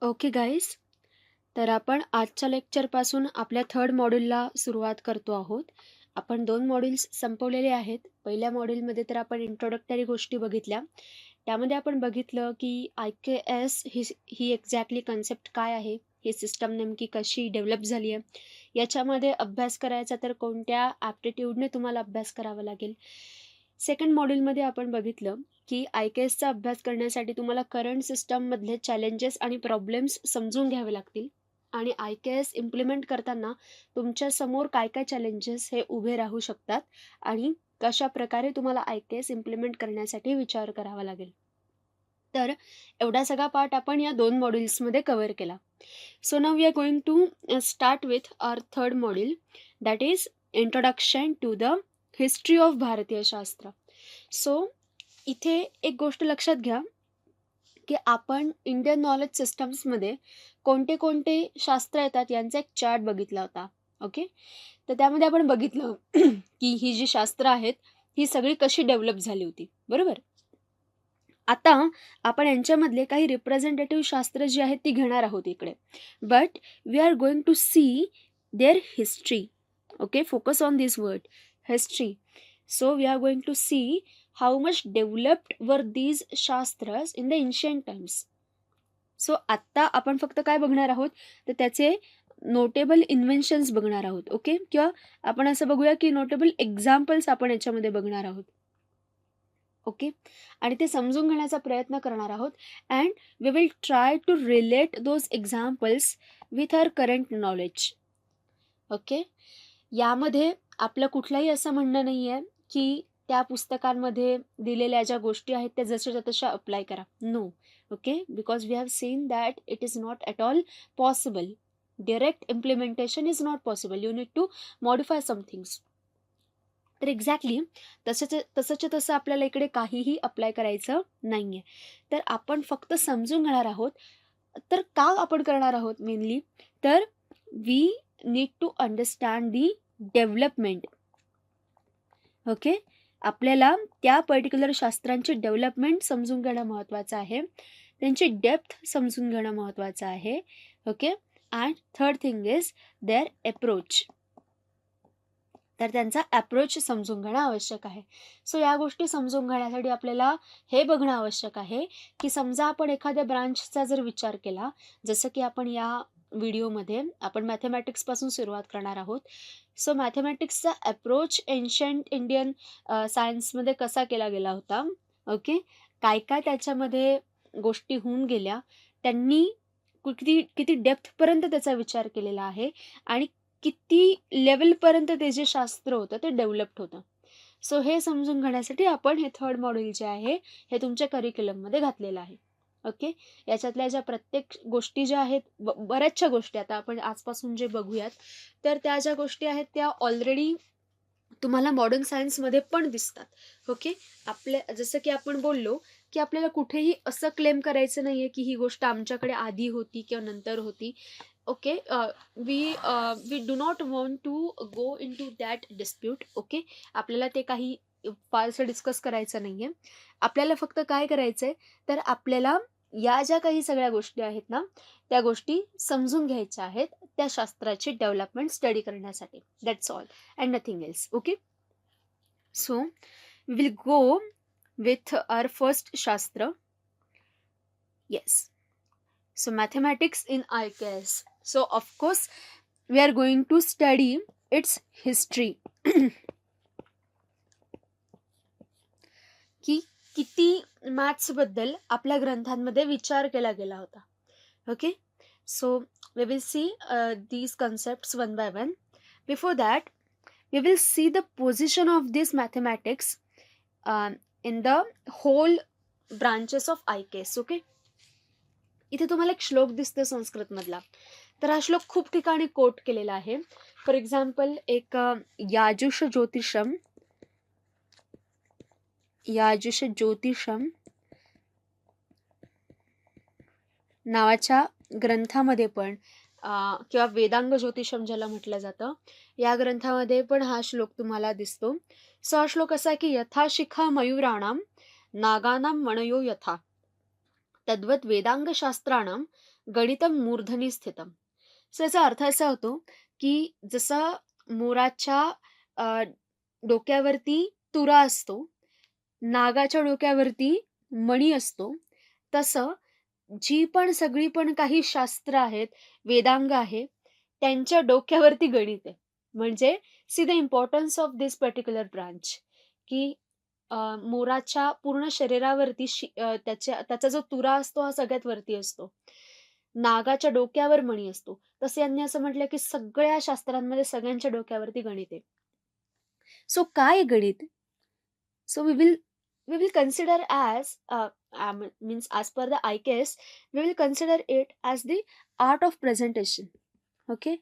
Okay guys, तर आपण आजच्या लेक्चरपासून आपल्या थर्ड मॉड्यूलला सुरुवात करतो आहोत. आपण 2 मॉड्यूल्स संपवलेले आहेत. पहिल्या मॉड्यूलमध्ये तर आपण इंट्रोडक्टरी गोष्टी बघितल्या. त्यामध्ये आपण बघितलं की IKS ही एक्झॅक्टली कन्सेप्ट काय आहे, ही सिस्टम नेमकी कशी डेव्हलप झाली आहे, याच्यामध्ये अभ्यास करायचा तर कोणत्या ॲप्टिट्यूडने तुम्हाला अभ्यास करावा लागेल. सेकंड मॉड्यूलमध्ये आपण बघितलं की IKSचा अभ्यास करण्यासाठी तुम्हाला करंट सिस्टममधले चॅलेंजेस आणि प्रॉब्लेम्स समजून घ्यावे लागतील आणि IKS इम्प्लिमेंट करताना तुमच्यासमोर काय काय चॅलेंजेस हे उभे राहू शकतात आणि कशा प्रकारे तुम्हाला IKS इम्प्लिमेंट करण्यासाठी विचार करावा लागेल. तर एवढा सगळा पार्ट आपण या 2 मॉड्यूल्समध्ये कव्हर केला. So now we are going to start with our third module, that is introduction to the history of Bharatiya shastra. So इथे एक गोष्ट लक्षात घ्या की आपण इंडियन नॉलेज सिस्टम्समध्ये कोणते कोणते शास्त्र येतात यांचा एक चार्ट बघितला होता. ओके, तर त्यामध्ये आपण बघितलं की ही जी शास्त्र आहेत ही सगळी कशी डेव्हलप झाली होती, बरोबर. आता आपण यांच्यामधले काही रिप्रेझेंटेटिव्ह शास्त्र जी आहेत ती घेणार आहोत इकडे. But we are going to see their history. Okay, focus on this word, history. So we are going to see how much developed were these shastras in the ancient times. So आत्ता आपण फक्त काय बघणार आहोत तर त्याचे नोटेबल इन्व्हेन्शन्स बघणार आहोत. ओके, किंवा आपण असं बघूया की नोटेबल एक्झाम्पल्स आपण याच्यामध्ये बघणार आहोत. ओके, आणि ते समजून घेण्याचा प्रयत्न करणार आहोत and we will try to relate those examples with our current knowledge. Okay, यामध्ये आपलं कुठलंही असं म्हणणं नाही आहे की त्या पुस्तकांमध्ये दिलेल्या ज्या गोष्टी आहेत त्या जशाच्या तशा अप्लाय करा. No. Okay, because we have seen that it is not at all possible. Direct implementation is not possible. You need to modify some things. तर एक्झॅक्टली तसंच्या तसं आपल्याला इकडे काहीही अप्लाय करायचं नाही आहे. तर आपण फक्त समजून घेणार आहोत. तर का आपण करणार आहोत मेनली, तर we need to understand the development. Okay, आपल्याला त्या पर्टिक्युलर शास्त्रांची डेव्हलपमेंट समजून घेणं महत्त्वाचं आहे, त्यांची डेप्थ समजून घेणं महत्त्वाचं आहे. Okay, and third thing is their approach. तर त्यांचा अप्रोच समजून घेणं आवश्यक आहे. सो या गोष्टी समजून घेण्यासाठी आपल्याला हे बघणं आवश्यक आहे की समजा आपण एखाद्या ब्रांचचा जर विचार केला, जसं की आपण या व्हिडिओमध्ये आपण मॅथमॅटिक्सपासून सुरुवात करणार आहोत. सो मॅथमॅटिक्सचा अप्रोच एन्शंट इंडियन सायन्समध्ये कसा केला गेला होता. ओके, काय काय त्याच्यामध्ये गोष्टी होऊन गेल्या, त्यांनी किती किती डेप्थपर्यंत त्याचा विचार केलेला आहे आणि किती लेवलपर्यंत ते जे शास्त्र होतं ते डेव्हलप्ड होतं. सो हे समजून घेण्यासाठी आपण हे थर्ड मॉड्यूल जे आहे हे तुमच्या करिक्युलममध्ये घातलेलं आहे. ओके, याच्यातल्या ज्या प्रत्येक गोष्टी ज्या आहेत, बऱ्याचशा गोष्टी आता आपण आजपासून जे बघूयात, तर त्या ज्या गोष्टी आहेत त्या ऑलरेडी तुम्हाला मॉडर्न सायन्समध्ये पण दिसतात. ओके, जसं की आपण बोललो की आपल्याला कुठेही असं क्लेम करायचं नाही आहे की ही गोष्ट आमच्याकडे आधी होती किंवा नंतर होती. Okay, we do not want to go into that dispute. Okay, आपल्याला ते काही फारसं डिस्कस करायचं नाही आहे. आपल्याला फक्त काय करायचं आहे, तर आपल्याला या ज्या काही सगळ्या गोष्टी आहेत ना, त्या गोष्टी समजून घ्यायच्या आहेत त्या शास्त्राची डेव्हलपमेंट स्टडी करण्यासाठी. That's all and nothing else. Okay, so we will go with our first shastra. Yes, so mathematics in IKS. So of course we are going to study its history. की किती maths बद्दल आपल्या ग्रंथांमध्ये विचार केला गेला होता. Okay, so we will see these concepts one by one. Before that we will see the position of this mathematics in the whole branches of IKS. Okay, इथे तुम्हाला एक श्लोक दिसतो संस्कृतमधला. तर हा श्लोक खूप ठिकाणी कोट केलेला आहे. फॉर एक्झाम्पल एक याजुष ज्योतिषम नावाच्या ग्रंथामध्ये पण किंवा वेदांग ज्योतिषम ज्याला म्हटलं जातं, या ग्रंथामध्ये पण हा श्लोक तुम्हाला दिसतो. सो हा श्लोक असा की यथा शिखा मयूराणाम नागानाम मणयो यथा तद्वत वेदांग शास्त्राणाम गणितम मूर्धनी स्थितम. सो याचा अर्थ असा होतो, की जसं मोराच्या अ, डोक्यावरती तुरा असतो, नागाच्या डोक्यावरती मणी असतो, तसं जी पण सगळी पण काही शास्त्र आहेत, वेदांग आहे, त्यांच्या डोक्यावरती गणित आहे. म्हणजे see the importance of this particular branch, की मोराच्या पूर्ण शरीरावरती त्याचा जो तुरा असतो हा सगळ्यात वरती असतो. नागाच्या डोक्यावर मणी असतो. तसं यांनी असं म्हटलं, की सगळ्या शास्त्रांमध्ये सगळ्यांच्या डोक्यावरती गणित आहे. सो काय आहे गणित? So we will consider as means as per the ICAS, we will consider it as the art of presentation. Okay,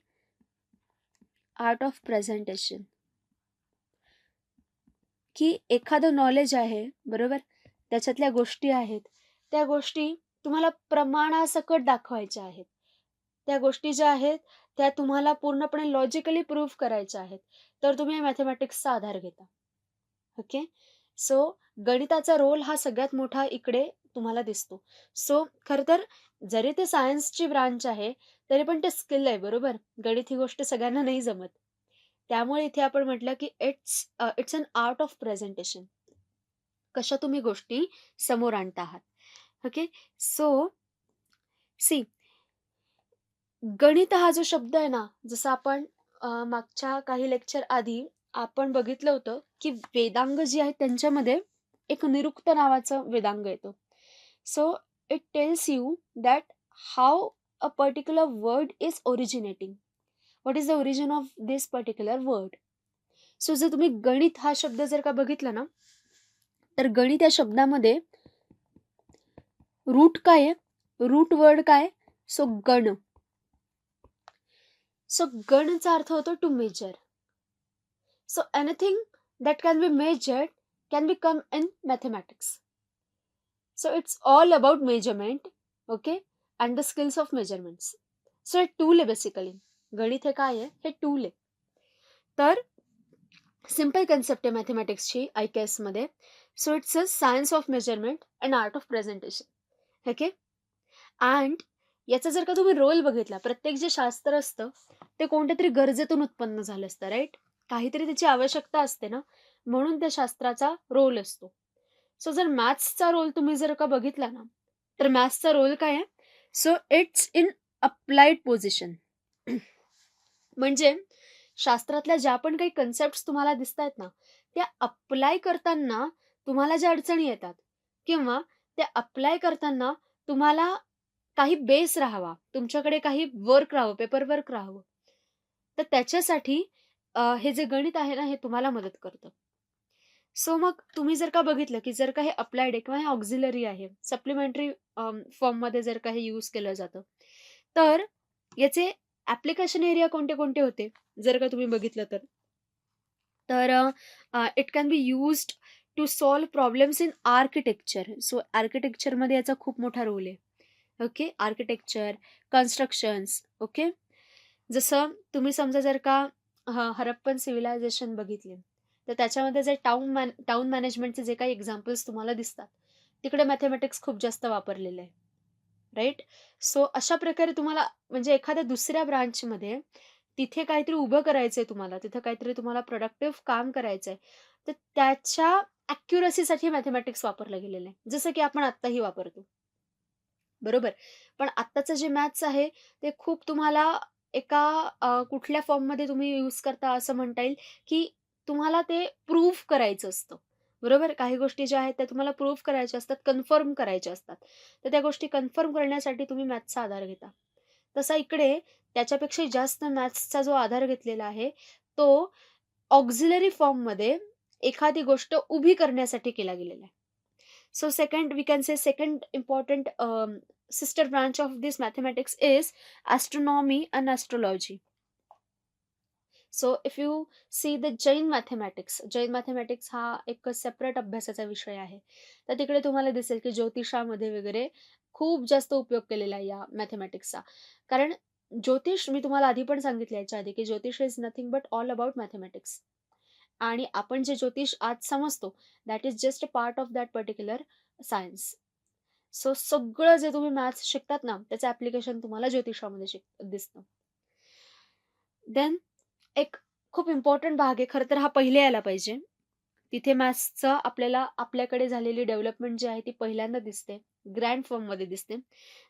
art of presentation. की एखादं नॉलेज आहे, बरोबर? त्याच्यातल्या गोष्टी आहेत. त्या गोष्टी तुम्हाला प्रमाणासकट दाखवायच्या आहेत. त्या गोष्टी ज्या आहेत, त्या तुम्हाला पूर्णपणे लॉजिकली प्रूव्ह करायच्या आहेत. तर तुम्ही मॅथेमॅटिक्सचा आधार घेता. ओके. सो गणिताचा रोल हा सगळ्यात मोठा इकडे तुम्हाला दिसतो. सो खरं तर जरी ते सायन्सची ब्रांच आहे, तरी पण ते स्किल आहे, बरोबर? गणित ही गोष्ट सगळ्यांना नाही जमत. त्यामुळे इथे आपण म्हटलं की it's an art of presentation. कशा तुम्ही गोष्टी समोर आणता आहात. ओके. सो सी गणित हा जो शब्द आहे ना, जसं आपण मागच्या काही लेक्चर आधी आपण बघितलं होतं, की वेदांग जी आहेत त्यांच्यामध्ये एक निरुक्त नावाचं वेदांग येतो. So it tells you that how a particular word is originating. What is the origin of this particular word? So जर तुम्ही गणित हा शब्द जर का बघितला ना, तर गणित या शब्दामध्ये रूट काय आहे? रूट वर्ड काय? सो गण. सो गणचा अर्थ होतो to measure. So anything that can be measured can become in mathematics. So it's all about measurement, okay, and the skills of measurements. So a tool आहे basically. गणित हे काय आहे? हे टूल आहे. तर सिंपल कन्सेप्ट आहे मॅथेमॅटिक्सची ICAS मध्ये. So it's a science of measurement and art of presentation. Okay. And याचा जर का तुम्ही रोल बघितला, प्रत्येक जे शास्त्र असतं ते कोणत्या तरी गरजेतून उत्पन्न झालं असतं, राईट? काहीतरी त्याची आवश्यकता असते ना, म्हणून त्या शास्त्राचा रोल असतो. सो जर मॅथ्सचा रोल तुम्ही जर का बघितला ना, तर मॅथ्सचा रोल काय आहे? So it's in applied position. म्हणजे शास्त्रातल्या ज्या पण काही कन्सेप्ट तुम्हाला दिसत आहेत ना, त्या अप्लाय करताना तुम्हाला ज्या अडचणी येतात किंवा त्या अप्लाय करताना तुम्हाला काही बेस राहावा, तुमच्याकडे काही वर्क राहावं, पेपर वर्क राहावं. तर त्याच्यासाठी हे जे गणित आहे ना, हे तुम्हाला मदत करतं. सो मग तुम्ही जर का बघितलं, की जर का हे अप्लाइड आहे किंवा हे ऑक्झिलरी आहे, सप्लिमेंटरी फॉर्ममध्ये जर का हे यूज केलं जातं, तर याचे ॲप्लिकेशन एरिया कोणते-कोणते होते, जर का तुम्ही बघितलं तर? तर it can be used to solve problems in architecture. So आर्किटेक्चरमध्ये याचा खूप मोठा रोल आहे. ओके. Architecture, constructions. ओके. जसं तुम्ही समजा जर का हरप्पन सिव्हिलायझेशन बघितले, तर त्याच्यामध्ये जे टाउन मॅनेजमेंटचे जे काही एक्झाम्पल्स तुम्हाला दिसतात, तिकडे मॅथेमॅटिक्स खूप जास्त वापरलेलं आहे. राइट? सो अशा प्रकारे तुम्हाला म्हणजे एखाद्या दुसऱ्या ब्रांचमध्ये तिथे काहीतरी उभं करायचंय तुम्हाला, तिथं काहीतरी तुम्हाला प्रोडक्टिव्ह काम करायचंय, तर त्याच्या ॲक्युरसीसाठी मॅथेमॅटिक्स वापरलं गेलेलं आहे. जसं की आपण आत्ताही वापरतो. बरोबर. पण आत्ताचं जे मॅथ्स आहे, ते खूप तुम्हाला एका कुठल्या फॉर्ममध्ये तुम्ही यूज करता असं म्हणता येईल, की तुम्हाला ते प्रूव्ह करायचं असतं. बरोबर. काही गोष्टी ज्या आहेत त्या तुम्हाला प्रूव्ह करायच्या असतात, कन्फर्म करायच्या असतात. तर त्या गोष्टी कन्फर्म करण्यासाठी तुम्ही मॅथ्सचा आधार घेता. तसा इकडे त्याच्यापेक्षा जास्त मॅथ्सचा जो आधार घेतलेला आहे, तो ऑक्झिलरी फॉर्ममध्ये एखादी गोष्ट उभी करण्यासाठी केला गेलेला आहे. So second, we can say second important sister branch of this mathematics is astronomy and astrology. So if you see the Jain mathematics हा एक सेपरेट अभ्यासाचा विषय आहे. तर तिकडे तुम्हाला दिसेल की ज्योतिषामध्ये वगैरे खूप जास्त उपयोग केलेला आहे या मॅथेमॅटिक्सचा. कारण ज्योतिष मी तुम्हाला आधी पण सांगितलं याच्या आधी, की ज्योतिष is nothing but all about mathematics. आणि आपण जे ज्योतिष आज समजतो, that is just a part of that particular science. So सगळं जे तुम्ही मॅथ्स शिकतात ना, त्याचं ॲप्लिकेशन तुम्हाला ज्योतिषामध्ये दिसतं. देन एक खूप इम्पोर्टंट भाग आहे, खरं तर हा पहिले यायला पाहिजे. तिथे मॅथ्सचं आपल्याला आपल्याकडे झालेली डेव्हलपमेंट जी आहे ती पहिल्यांदा दिसते. ग्रँड फॉर्ममध्ये दिसते.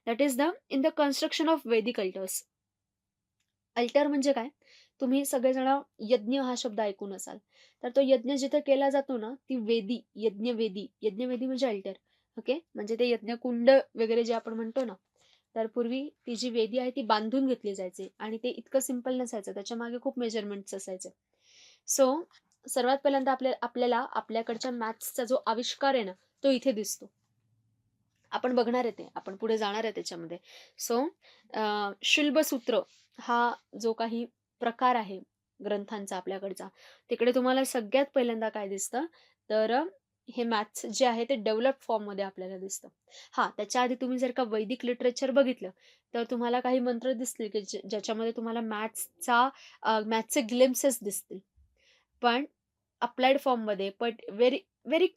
That is in the construction of वैदिक अल्टर्स. अल्टर म्हणजे काय? तुम्ही सगळेजण यज्ञ हा शब्द ऐकून असाल. तर तो यज्ञ जिथे केला जातो ना, ती वेदी, यज्ञवेदी. यज्ञवेदी म्हणजे अल्टर. ओके. म्हणजे ते यज्ञकुंड वगैरे जे आपण म्हणतो ना, तर पूर्वी ती जी वेदी आहे ती बांधून घेतली जायची आणि ते इतकं सिंपल नसायचं. त्याच्यामागे खूप मेजरमेंट्स असायचे. सो सर्वात पहिल्यांदा आपल्याला आपल्याकडच्या मॅथ्सचा जो आविष्कार आहे ना, तो इथे दिसतो. आपण बघणार आहे ते. आपण पुढे जाणार आहे त्याच्यामध्ये. सो शुल्बसूत्र हा जो काही प्रकार आहे ग्रंथांचा आपल्याकडचा, तिकडे तुम्हाला सगळ्यात पहिल्यांदा काय दिसतं, तर हे मॅथ्स जे आहे ते डेव्हलप्ड फॉर्ममध्ये आपल्याला दिसतं. हां, त्याच्या आधी तुम्ही जर का वैदिक लिटरेचर बघितलं, तर तुम्हाला काही मंत्र दिसतील, की ज्याच्यामध्ये तुम्हाला मॅथ्सचे ग्लिम्प्सेस दिसतील. पण अप्लाइड फॉर्ममध्ये very very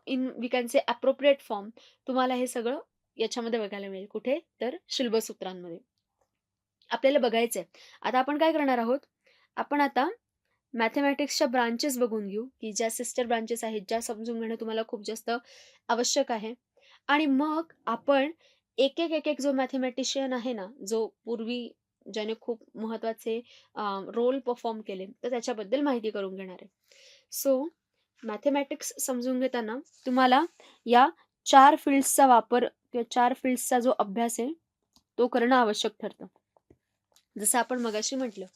in we can say appropriate form तुम्हाला हे सगळं याच्यामध्ये बघायला मिळेल. कुठे? तर शिल्पसूत्रांमध्ये. आपल्याला बघायचंय. आता आपण काय करणार आहोत? आपण आता मॅथेमॅटिक्सच्या ब्रांचेस बघून घेऊ, की ज्या सिस्टर ब्रांचेस आहेत, ज्या समजून घेणं तुम्हाला खूप जास्त आवश्यक आहे. आणि मग आपण एक एक जो मॅथेमॅटिशियन आहे ना, जो पूर्वी ज्याने खूप महत्त्वाचे रोल परफॉर्म केले, तर त्याच्याबद्दल माहिती करून घेणार आहे. सो मॅथेमॅटिक्स समजून घेताना तुम्हाला या 4 फील्ड्सचा वापर किंवा 4 फील्ड्सचा जो अभ्यास आहे, तो करणं आवश्यक ठरतं. जसं आपण मगाशी म्हटलं,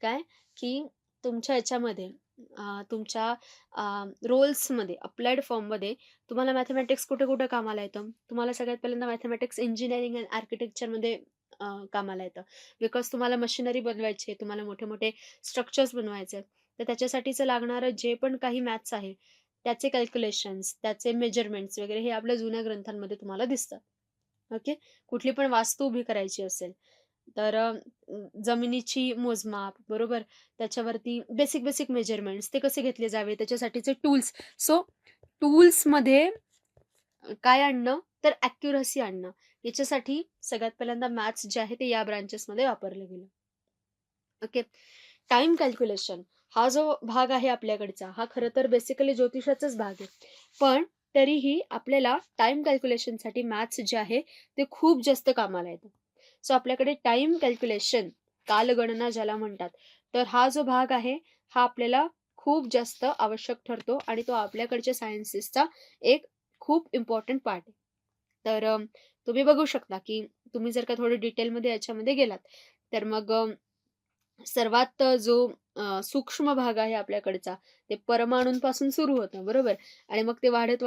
काय, की तुमच्या ह्याच्यामध्ये तुमच्या रोल्समध्ये, अप्लाइड फॉर्ममध्ये तुम्हाला मॅथेमॅटिक्स कुठे-कुठे कामाला येतं? तुम्हाला सगळ्यात पहिल्यांदा मॅथेमॅटिक्स इंजिनिअरिंग अँड आर्किटेक्चरमध्ये कामाला येतं. बिकॉज तुम्हाला मशिनरी बनवायची आहे, तुम्हाला मोठे-मोठे स्ट्रक्चर्स बनवायचे आहेत. तर त्याच्यासाठीचं लागणारं जे पण काही मॅथ्स आहे, त्याचे कॅल्क्युलेशन्स, त्याचे मेजरमेंट्स वगैरे हे आपल्या जुन्या ग्रंथांमध्ये तुम्हाला दिसतात. ओके. कुठली पण वास्तू उभी करायची असेल, तर जमिनीची मोजमाप, बरोबर? त्याच्यावरती बेसिक मेजरमेंट्स ते कसे घेतले जावे, त्याच्यासाठीचे टूल्स. सो टूल्समध्ये काय आणणं, तर ॲक्युरसी आणणं. याच्यासाठी सगळ्यात पहिल्यांदा मॅथ्स जे आहे ते या ब्रांचेसमध्ये वापरलं गेलं. ओके. टाईम कॅल्क्युलेशन हा जो भाग आहे आपल्याकडचा, हा खरं तर बेसिकली ज्योतिषाचाच भाग आहे. पण तरीही आपल्याला टाईम कॅल्क्युलेशनसाठी मॅथ्स जे आहे ते खूप जास्त कामाला येतं. सो आपल्याकडे टाईम कॅल्क्युलेशन, कालगणना ज्याला म्हणतात, तर हा जो भाग आहे, हा आपल्याला खूप जास्त आवश्यक ठरतो आणि तो आपल्याकडच्या सायन्सेसचा एक खूप इम्पॉर्टंट पार्ट आहे. तर तुम्ही बघू शकता, की तुम्ही जर का थोडं डिटेलमध्ये याच्यामध्ये गेलात, तर मग सर्वात जो सूक्ष्म भाग आहे आपल्याकडचा, ते परमाणूंपासून सुरू होतं, बरोबर? आणि मग ते वाढत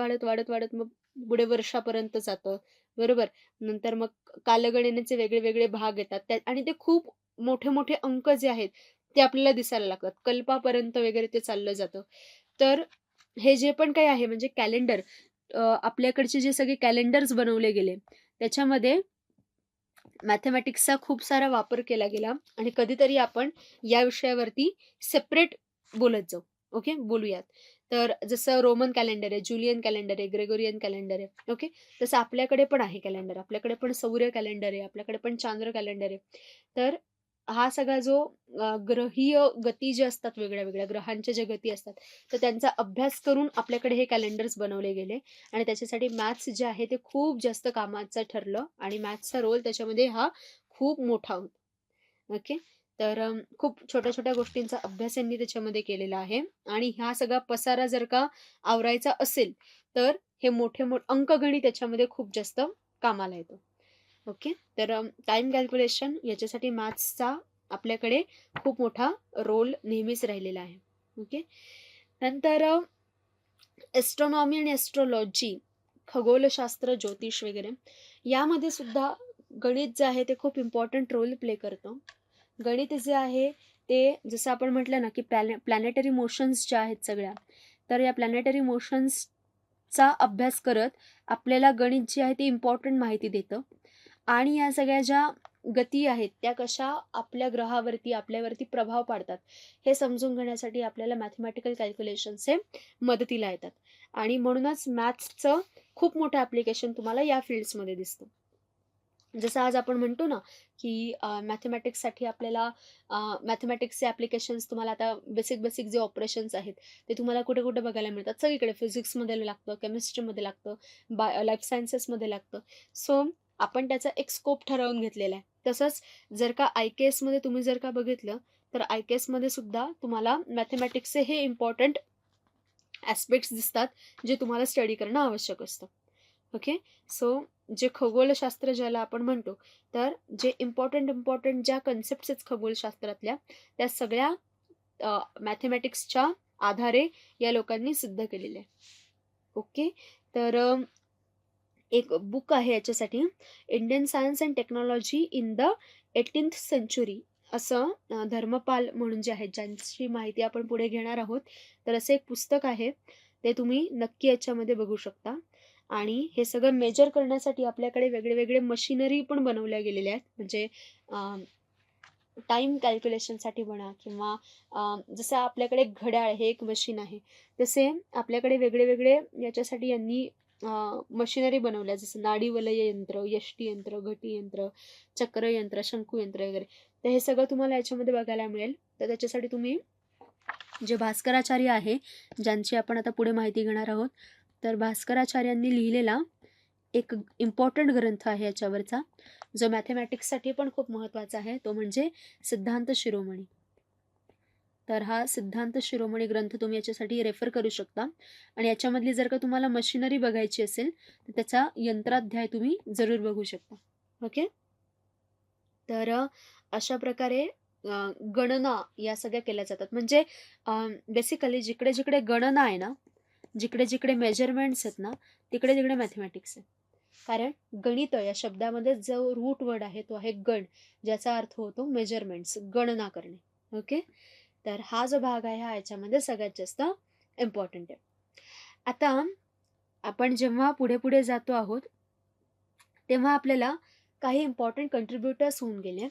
मग पुढे वर्षापर्यंत जातं, बरोबर? नंतर मग कालगणनेचे वेगळे-वेगळे भाग येतात त्यात आणि ते खूप मोठे-मोठे अंक जे आहेत, ते आपल्याला दिसायला लागतात. कल्पापर्यंत वगैरे ते चाललं जातं. तर हे जे पण काही आहे म्हणजे कॅलेंडर, आपल्याकडचे जे सगळे कॅलेंडर्स बनवले गेले, त्याच्यामध्ये मॅथेमॅटिक्सचा खूप सारा वापर केला गेला आणि कधीतरी आपण या विषयावरती सेपरेट बोलत जाऊ. ओके, बोलूयात. तर जसं रोमन कॅलेंडर आहे, जुलियन कॅलेंडर आहे, ग्रेगोरियन कॅलेंडर आहे. ओके, तसं आपल्याकडे पण आहे कॅलेंडर. आपल्याकडे पण सौर कॅलेंडर आहे, आपल्याकडे पण चांद्र कॅलेंडर आहे. तर हा सगळा जो ग्रहीय गती जे असतात, वेगळ्या-वेगळ्या ग्रहांच्या ज्या गती असतात, तर त्यांचा अभ्यास करून आपल्याकडे हे कॅलेंडर्स बनवले गेले आणि त्याच्यासाठी मॅथ्स जे आहे ते खूप जास्त कामाचं ठरलं आणि मॅथ्सचा रोल त्याच्यामध्ये हा खूप मोठा होता. ओके. तर खूप छोट्या-छोट्या गोष्टींचा अभ्यास यांनी त्याच्यामध्ये केलेला आहे आणि हा सगळा पसारा जर का आवरायचा असेल, तर हे अंकगणित त्याच्यामध्ये खूप जास्त कामाला येतो. ओके. तर टाईम कॅल्क्युलेशन याच्यासाठी मॅथ्सचा आपल्याकडे खूप मोठा रोल नेहमीच राहिलेला आहे. ओके. नंतर एस्ट्रॉनॉमी आणि एस्ट्रोलॉजी, खगोलशास्त्र, ज्योतिष वगैरे यामध्ये सुद्धा गणित जे आहे ते खूप इम्पॉर्टंट रोल प्ले करतं. गणित जे आहे ते जसं आपण म्हटलं ना, की प्लॅनेटरी मोशन्स ज्या आहेत सगळ्या, तर या प्लॅनेटरी मोशन्सचा अभ्यास करत आपल्याला गणित जे आहे ते इम्पॉर्टंट माहिती देतं आणि या सगळ्या ज्या गती आहेत त्या कशा आपल्या ग्रहावरती, आपल्यावरती प्रभाव पाडतात, हे समजून घेण्यासाठी आपल्याला मॅथेमॅटिकल कॅल्क्युलेशन्स हे मदतीला येतात. आणि म्हणूनच मॅथ्सचं खूप मोठं ॲप्लिकेशन तुम्हाला या फील्ड्समध्ये दिसतं. जसं आज आपण म्हणतो ना, की मॅथेमॅटिक्ससाठी आपल्याला मॅथेमॅटिक्सचे ॲप्लिकेशन्स तुम्हाला आता बेसिक जे ऑपरेशन्स आहेत, ते तुम्हाला कुठे-कुठे बघायला मिळतात. सगळीकडे फिजिक्समध्ये लागतं, केमिस्ट्रीमध्ये लागतं, लाईफ सायन्सेसमध्ये लागतं. सो आपण त्याचा एक स्कोप ठरवून घेतलेला आहे. तसंच जर का IKSमध्ये तुम्ही जर का बघितलं, तर IKSमध्ये सुद्धा तुम्हाला मॅथेमॅटिक्सचे हे इम्पोर्टंट ॲस्पेक्ट्स दिसतात, जे तुम्हाला स्टडी करणं आवश्यक असतं. ओके. सो जे खगोलशास्त्र ज्याला आपण म्हणतो, तर जे इम्पॉर्टंट ज्या कन्सेप्ट्स आहेत खगोलशास्त्रातल्या, त्या सगळ्या मॅथेमॅटिक्सच्या आधारे या लोकांनी सिद्ध केलेल्या आहे. ओके. तर एक बुक आहे याच्यासाठी, Indian science and technology in the 18th century, असं धर्मपाल म्हणून जे आहेत, ज्यांची माहिती आपण पुढे घेणार आहोत. तर असं एक पुस्तक आहे, ते तुम्ही नक्की याच्यामध्ये बघू शकता. आणि हे सगळं मेजर करण्यासाठी आपल्याकडे वेगळे मशिनरी पण बनवल्या गेलेल्या आहेत. म्हणजे टाईम कॅल्क्युलेशनसाठी म्हणा, किंवा जसं आपल्याकडे घड्याळ हे एक मशीन आहे, तसे आपल्याकडे वेगळे याच्यासाठी यांनी मशिनरी बनवल्या, जसं नाडीवलय यंत्र, यष्टी यंत्र, घटी यंत्र, चक्रयंत्र, शंकुयंत्र वगैरे. तर हे सगळं तुम्हाला याच्यामध्ये बघायला मिळेल. तर त्याच्यासाठी तुम्ही जे भास्कराचार्य आहे, ज्यांची आपण आता पुढे माहिती घेणार आहोत, तर भास्कराचार्यांनी लिहिलेला एक इम्पॉर्टंट ग्रंथ आहे याच्यावरचा, जो मॅथेमॅटिक्ससाठी पण खूप महत्त्वाचा आहे, तो म्हणजे सिद्धांत शिरोमणी. तर हा सिद्धांत शिरोमणी ग्रंथ तुम्ही याच्यासाठी रेफर करू शकता. आणि याच्यामधली जर का तुम्हाला मशिनरी बघायची असेल, तर त्याचा यंत्राध्याय तुम्ही जरूर बघू शकता. ओके. तर अशा प्रकारे गणना या सगळ्या केल्या जातात. म्हणजे बेसिकली जिकडे गणना आहे ना, जिकडे मेजरमेंट्स आहेत ना, तिकडे मॅथेमॅटिक्स आहे. कारण गणित या शब्दामध्ये जो रूट वर्ड आहे तो आहे गण, ज्याचा अर्थ होतो मेजरमेंट्स, गणना करणे. ओके. तर हा जो भाग आहे हा याच्यामध्ये सगळ्यात जास्त इम्पॉर्टंट आहे. आता आपण जेव्हा पुढे जातो आहोत, तेव्हा आपल्याला काही इम्पॉर्टंट कंट्रीब्युटर्स होऊन गेले,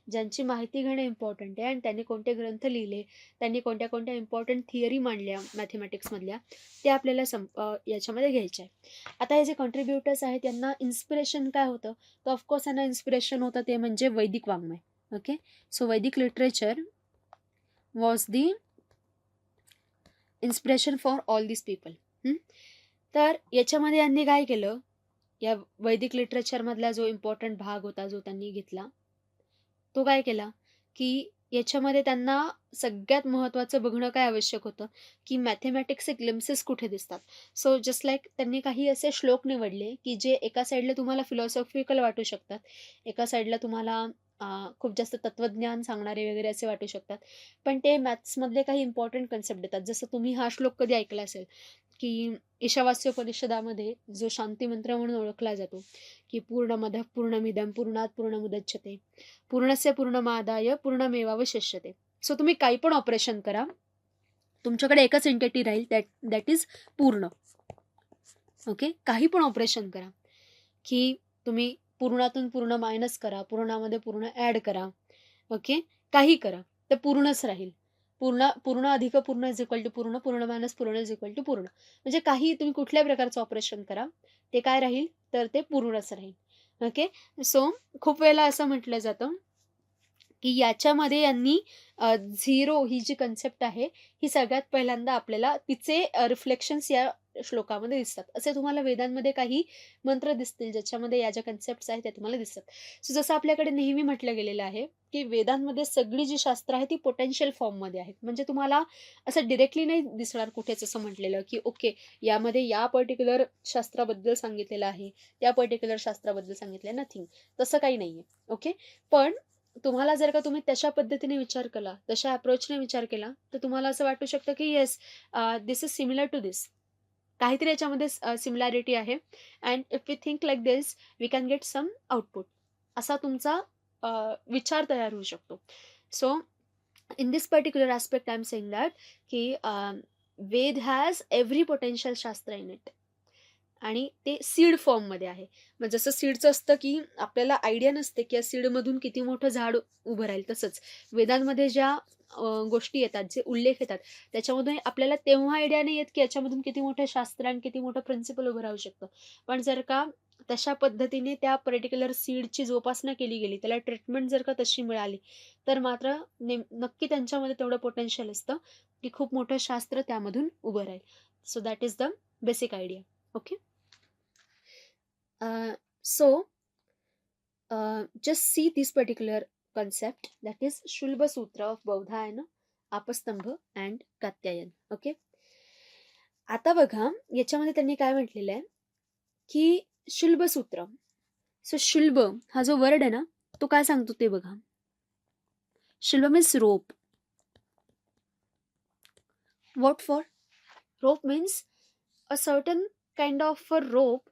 ज्यांची माहिती घेणं इम्पॉर्टंट आहे, आणि त्यांनी कोणते ग्रंथ लिहिले, त्यांनी कोणत्या इम्पॉर्टंट थिअरी मांडल्या मॅथेमॅटिक्समधल्या, ते आपल्याला याच्यामध्ये घ्यायचे आहे. आता हे जे कंट्रीब्युटर्स आहेत त्यांना इन्स्पिरेशन काय होतं, तर ऑफकोर्स यांना इन्स्पिरेशन होतं ते म्हणजे वैदिक वाङ्मय. ओके. सो वैदिक literature was the inspiration for all this people. तर याच्यामध्ये यांनी काय केलं, या वैदिक लिटरेचरमधला जो इम्पॉर्टंट भाग होता जो त्यांनी घेतला, तो काय केला, की याच्यामध्ये त्यांना सगळ्यात महत्त्वाचं बघणं काय आवश्यक होतं, की मॅथेमॅटिक्सचे ग्लिम्सेस कुठे दिसतात. सो जस्ट लाईक त्यांनी काही असे श्लोक निवडले, की जे एका साईडला तुम्हाला फिलॉसॉफिकल वाटू शकतात, एका साईडला तुम्हाला खूप जास्त तत्त्वज्ञान सांगणारे वगैरे असे वाटू शकतात, पण ते मॅथ्समधले काही इम्पॉर्टंट कन्सेप्ट देतात. जसं तुम्ही हा श्लोक कधी ऐकला असेल, की ईशावास्योपनिषदामध्ये जो शांती मंत्र म्हणून ओळखला जातो, की पूर्णमदः पूर्णमिदं पूर्णात पूर्णमुदच्यते पूर्णस्य पूर्णमादाय पूर्णमेवावशिष्यते. सो तुम्ही काही पण ऑपरेशन करा, तुमच्याकडे एकच एंटिटी राहील, दॅट इज पूर्ण. ओके. काही पण ऑपरेशन करा, की तुम्ही पूर्णातून पूर्ण मायनस करा, पूर्णामध्ये पूर्ण ॲड करा, ओके, काही करा, तर पूर्णच राहील. पूर्ण अधिक पूर्ण इज इक्वल टू पूर्ण, पूर्ण मायनस पूर्ण इज इक्वल टू पूर्ण. म्हणजे काही तुम्ही कुठल्याही प्रकारचं ऑपरेशन करा, ते काय राहील, तर ते पूर्णच राहील. ओके. सो खूप वेळेला असं म्हटलं जातं, की याच्यामध्ये यांनी झिरो ही जी कन्सेप्ट आहे, ही सगळ्यात पहिल्यांदा आपल्याला तिचे रिफ्लेक्शन्स या श्लोकामध्ये दिसतात. असे तुम्हाला वेदांमध्ये काही मंत्र दिसतील, ज्याच्यामध्ये या ज्या कन्सेप्ट्स आहेत त्या तुम्हाला दिसतात. सो जसं आपल्याकडे नेहमी म्हटलं गेलेलं आहे, की वेदांमध्ये सगळी जी शास्त्र आहे ती पोटेन्शियल फॉर्ममध्ये आहेत. म्हणजे तुम्हाला असं डिरेक्टली नाही दिसणार कुठेच असं म्हटलेलं, की ओके, यामध्ये या पर्टिक्युलर शास्त्राबद्दल सांगितलेलं आहे, त्या पर्टिक्युलर शास्त्राबद्दल सांगितलं आहे, नथिंग. तसं काही नाहीये. ओके. पण तुम्हाला जर का तुम्ही तशा पद्धतीने विचार केला, तशा अप्रोचने विचार केला, तर तुम्हाला असं वाटू शकतं, की yes, this is similar to this. काहीतरी याच्यामध्ये सिमिलॅरिटी आहे, and if we think like this, we can get some output. असा तुमचा विचार तयार होऊ शकतो. So in this particular aspect I am saying that, की Veda has every potential shastra in it. आणि ते सीड फॉर्ममध्ये आहे. मग जसं सीडचं असतं, की आपल्याला आयडिया नसते, की या सीडमधून किती मोठं झाड उभं राहील. तसंच वेदांमध्ये ज्या गोष्टी येतात, जे उल्लेख येतात, त्याच्यामधून आपल्याला तेव्हा आयडिया नाही येत, की याच्यामधून किती मोठं शास्त्र आणि किती मोठं प्रिन्सिपल उभं राहू शकतं. पण जर का तशा पद्धतीने त्या पर्टिक्युलर सीडची जोपासना केली गेली, त्याला ट्रीटमेंट जर का तशी मिळाली, तर मात्र नक्की त्यांच्यामध्ये तेवढं पोटेन्शियल असतं, की खूप मोठं शास्त्र त्यामधून उभं राहील. So that is the basic idea. Okay. So just see this particular concept, that is Shulba Sutra of Baudhayana, Apastambha and Katyayan. Okay. आता बघा याच्यामध्ये त्यांनी काय म्हटलेलं आहे की शुल्ब सूत्र. सो शुल्ब हा जो वर्ड आहे ना तो काय सांगतो ते बघा. Shulba means rope. What for? Rope means a certain kind of a rope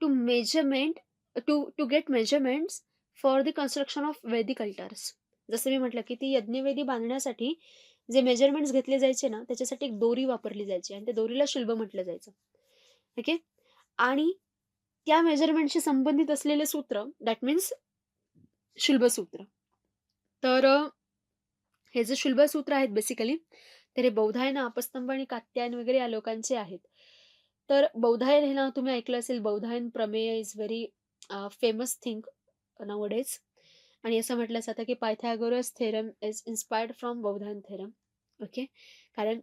to measurement to get measurements for the construction of Vedic altars. जसं मी म्हटलं की ती यज्ञवेदी बांधण्यासाठी जे मेजरमेंट्स घेतले जायचे ना त्याच्यासाठी एक दोरी वापरली जायची आणि त्या दोरीला शुल्ब म्हटलं जायचं. ओके. आणि त्या मेजरमेंटशी संबंधित असलेले सूत्र दॅट मीन्स शुल्ब सूत्र. तर हे जे शुल्ब सूत्र आहेत बेसिकली तर हे बौधायन, आपस्तंभ आणि कात्यायन वगैरे या लोकांचे आहेत. तर बौधायन हे नाव तुम्ही ऐकलं असेल. Baudhayana prameya is very famous thing nowadays. आणि असं म्हटलं जातं की Pythagoras theorem is inspired from Baudhayana theorem. Okay. कारण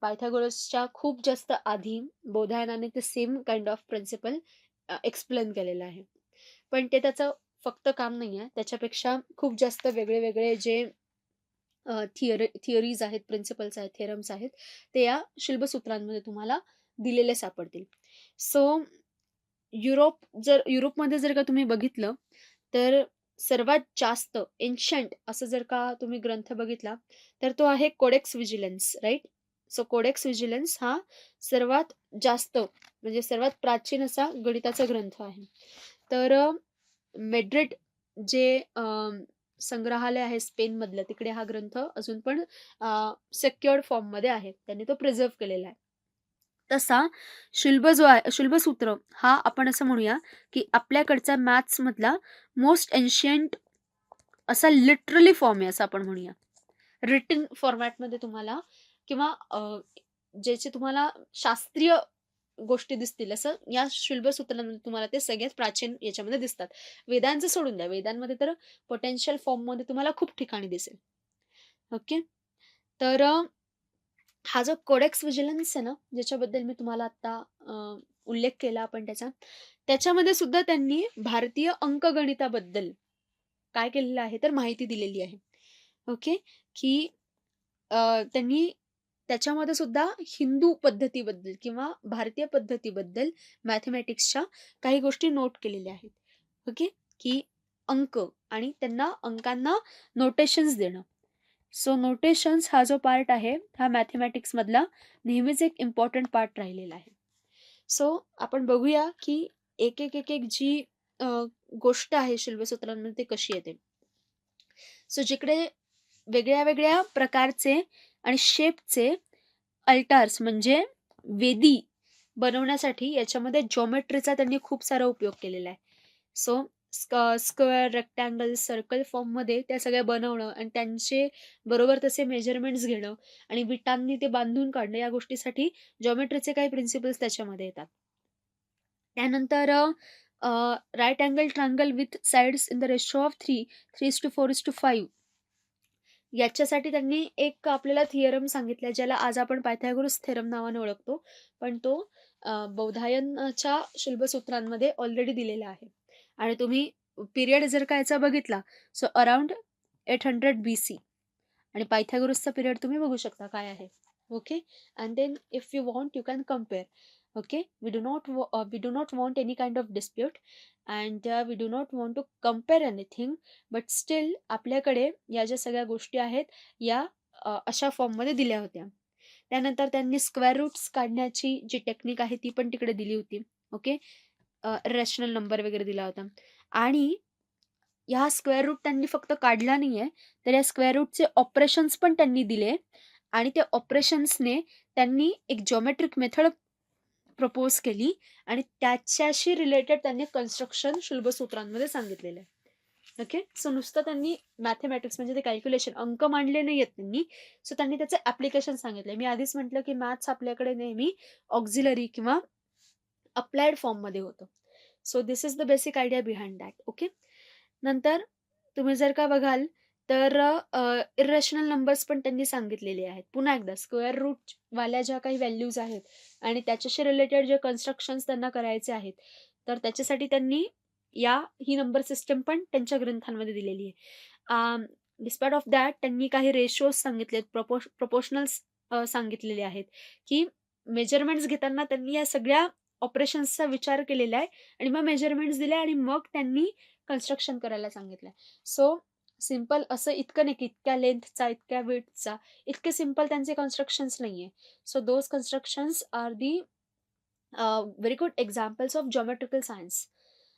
पायथागोरसच्या खूप जास्त आधी बौधायनाने ते same kind of principle explain केलेलं आहे. पण ते त्याचं फक्त काम नाही आहे. त्याच्यापेक्षा खूप जास्त वेगळे वेगळे जे थिअरीज आहेत, प्रिन्सिपल्स आहेत, थेरम्स आहेत, ते या शिल्पसूत्रांमध्ये तुम्हाला दिलेले सापडतील. सो युरोपमध्ये जर का तुम्ही बघितलं, तर सर्वात जास्त एन्शंट असं जर का तुम्ही ग्रंथ बघितला, तर तो आहे Codex Vigilanus, right? So Codex Vigilanus हा सर्वात जास्त म्हणजे सर्वात प्राचीन असा गणिताचा ग्रंथ आहे. तर मेड्रिड जे संग्रहालय आहे स्पेनमधलं, तिकडे हा ग्रंथ अजून पण सेक्युअर्ड फॉर्ममध्ये आहे. त्यांनी तो प्रिझर्व्ह केलेला आहे. तसा शुल्बसूत्र हा आपण असं म्हणूया की आपल्याकडचा मॅथ्समधला मोस्ट एन्शियंट असा लिटरली फॉर्म आहे असं आपण म्हणूया. रिटन फॉर्मॅटमध्ये तुम्हाला किंवा ज्याचे तुम्हाला शास्त्रीय गोष्टी दिसतील असं या शुल्बसूत्रांमध्ये तुम्हाला ते सगळ्यात प्राचीन याच्यामध्ये दिसतात. वेदांचं सोडून द्या. वेदांमध्ये तर पोटेन्शियल फॉर्ममध्ये तुम्हाला खूप ठिकाणी दिसेल. ओके. तर हा जो कोडेक्स व्हिजिलन्स आहे ना, ज्याच्याबद्दल मी तुम्हाला आता उल्लेख केला आपण त्याच्यामध्ये सुद्धा त्यांनी भारतीय अंकगणिताबद्दल काय केलेलं आहे तर माहिती दिलेली आहे. ओके. की त्यांनी त्याच्यामध्ये सुद्धा हिंदू पद्धतीबद्दल किंवा भारतीय पद्धतीबद्दल मॅथमॅटिक्सच्या काही गोष्टी नोट केलेल्या आहेत. ओके. की अंक आणि त्यांना अंकांना नोटेशन्स देणं. सो नोटेशन्स हा जो पार्ट आहे हा मॅथमॅटिक्समधला नेहमीच एक इम्पॉर्टंट पार्ट राहिलेला आहे. सो आपण बघूया की एक एक एक एक जी गोष्ट आहे शिल्पसूत्रांमध्ये ते कशी येते. सो जिकडे वेगळ्या वेगळ्या प्रकारचे आणि शेपचे अल्टार्स म्हणजे वेदी बनवण्यासाठी याच्यामध्ये जॉमेट्रीचा त्यांनी खूप सारा उपयोग केलेला आहे. सो स्क्वेअर, रेक्टँगल, सर्कल फॉर्ममध्ये त्या सगळ्या बनवणं आणि त्यांचे बरोबर तसे मेजरमेंट्स घेणं आणि विटांनी ते बांधून काढणं या गोष्टीसाठी जॉमेट्रीचे काही प्रिन्सिपल्स त्याच्यामध्ये येतात. त्यानंतर right angle triangle with sides in the ratio of 3:4:5 याच्यासाठी त्यांनी एक आपल्याला थिअरम सांगितलाय ज्याला आज आपण पायथागोरस थेरम नावाने ओळखतो. पण तो बौधायनच्या शुल्बसूत्रांमध्ये ऑलरेडी दिलेला आहे. आणि तुम्ही पिरियड जर का याचा बघितला सो अराउंड 800 BC आणि पायथागोरसचा पिरियड तुम्ही बघू शकता काय आहे. Okay. And then if you want you can compare. Okay. we do not want any kind of dispute and we do not want to compare anything, but still आपल्याकडे या ज्या सगळ्या गोष्टी आहेत या अशा फॉर्ममध्ये दिल्या होत्या. त्यानंतर त्यांनी स्क्वेअर रूट्स काढण्याची जी टेक्निक आहे ती पण तिकडे दिली होती. ओके. रॅशनल नंबर वगैरे दिला होता. आणि ह्या स्क्वेअर रूट त्यांनी फक्त काढला नाहीये, तर या स्क्वेअर रूटचे ऑपरेशन्स पण त्यांनी दिले आणि त्या ऑपरेशन्सने त्यांनी एक जॉमेट्रिक मेथड प्रपोज केली आणि त्याच्याशी रिलेटेड त्यांनी कन्स्ट्रक्शन शुल्ब सूत्रांमध्ये सांगितलेलं आहे. ओके. सो नुसतं त्यांनी मॅथमॅटिक्स म्हणजे ते कॅल्क्युलेशन अंक मांडले नाही आहेत त्यांनी. सो त्यांनी त्याचं ऍप्लिकेशन सांगितलंय. मी आधीच म्हटलं की मॅथ्स आपल्याकडे नेहमी ऑक्झिलरी किंवा अप्लाइड फॉर्ममध्ये होतं. So this is the basic idea behind that. Okay. नंतर तुम्ही जर का बघाल तर इरेशनल नंबर्स पण त्यांनी सांगितलेले आहेत. पुन्हा एकदा स्क्वेअर रूट वाल्या ज्या काही व्हॅल्यूज आहेत आणि त्याच्याशी रिलेटेड जे कन्स्ट्रक्शन्स त्यांना करायचे आहेत, तर त्याच्यासाठी त्यांनी ही नंबर सिस्टम पण त्यांच्या ग्रंथांमध्ये दिलेली आहे. डिस्पाइट ऑफ दॅट त्यांनी काही रेशोज सांगितलेत, प्रपोर्शनल्स सांगितलेले आहेत, की मेजरमेंट्स घेताना त्यांनी या सगळ्या ऑपरेशन्सचा विचार केलेला आहे आणि मग मेजरमेंट्स दिले आणि मग त्यांनी कन्स्ट्रक्शन करायला सांगितलंय. सो सिंपल असं इतकं नाही की इतक्या लेंथचा, इतक्या विड्थचा, इतके सिंपल त्यांचे कन्स्ट्रक्शन्स नाहीये. So those constructions are the very good examples of geometrical science.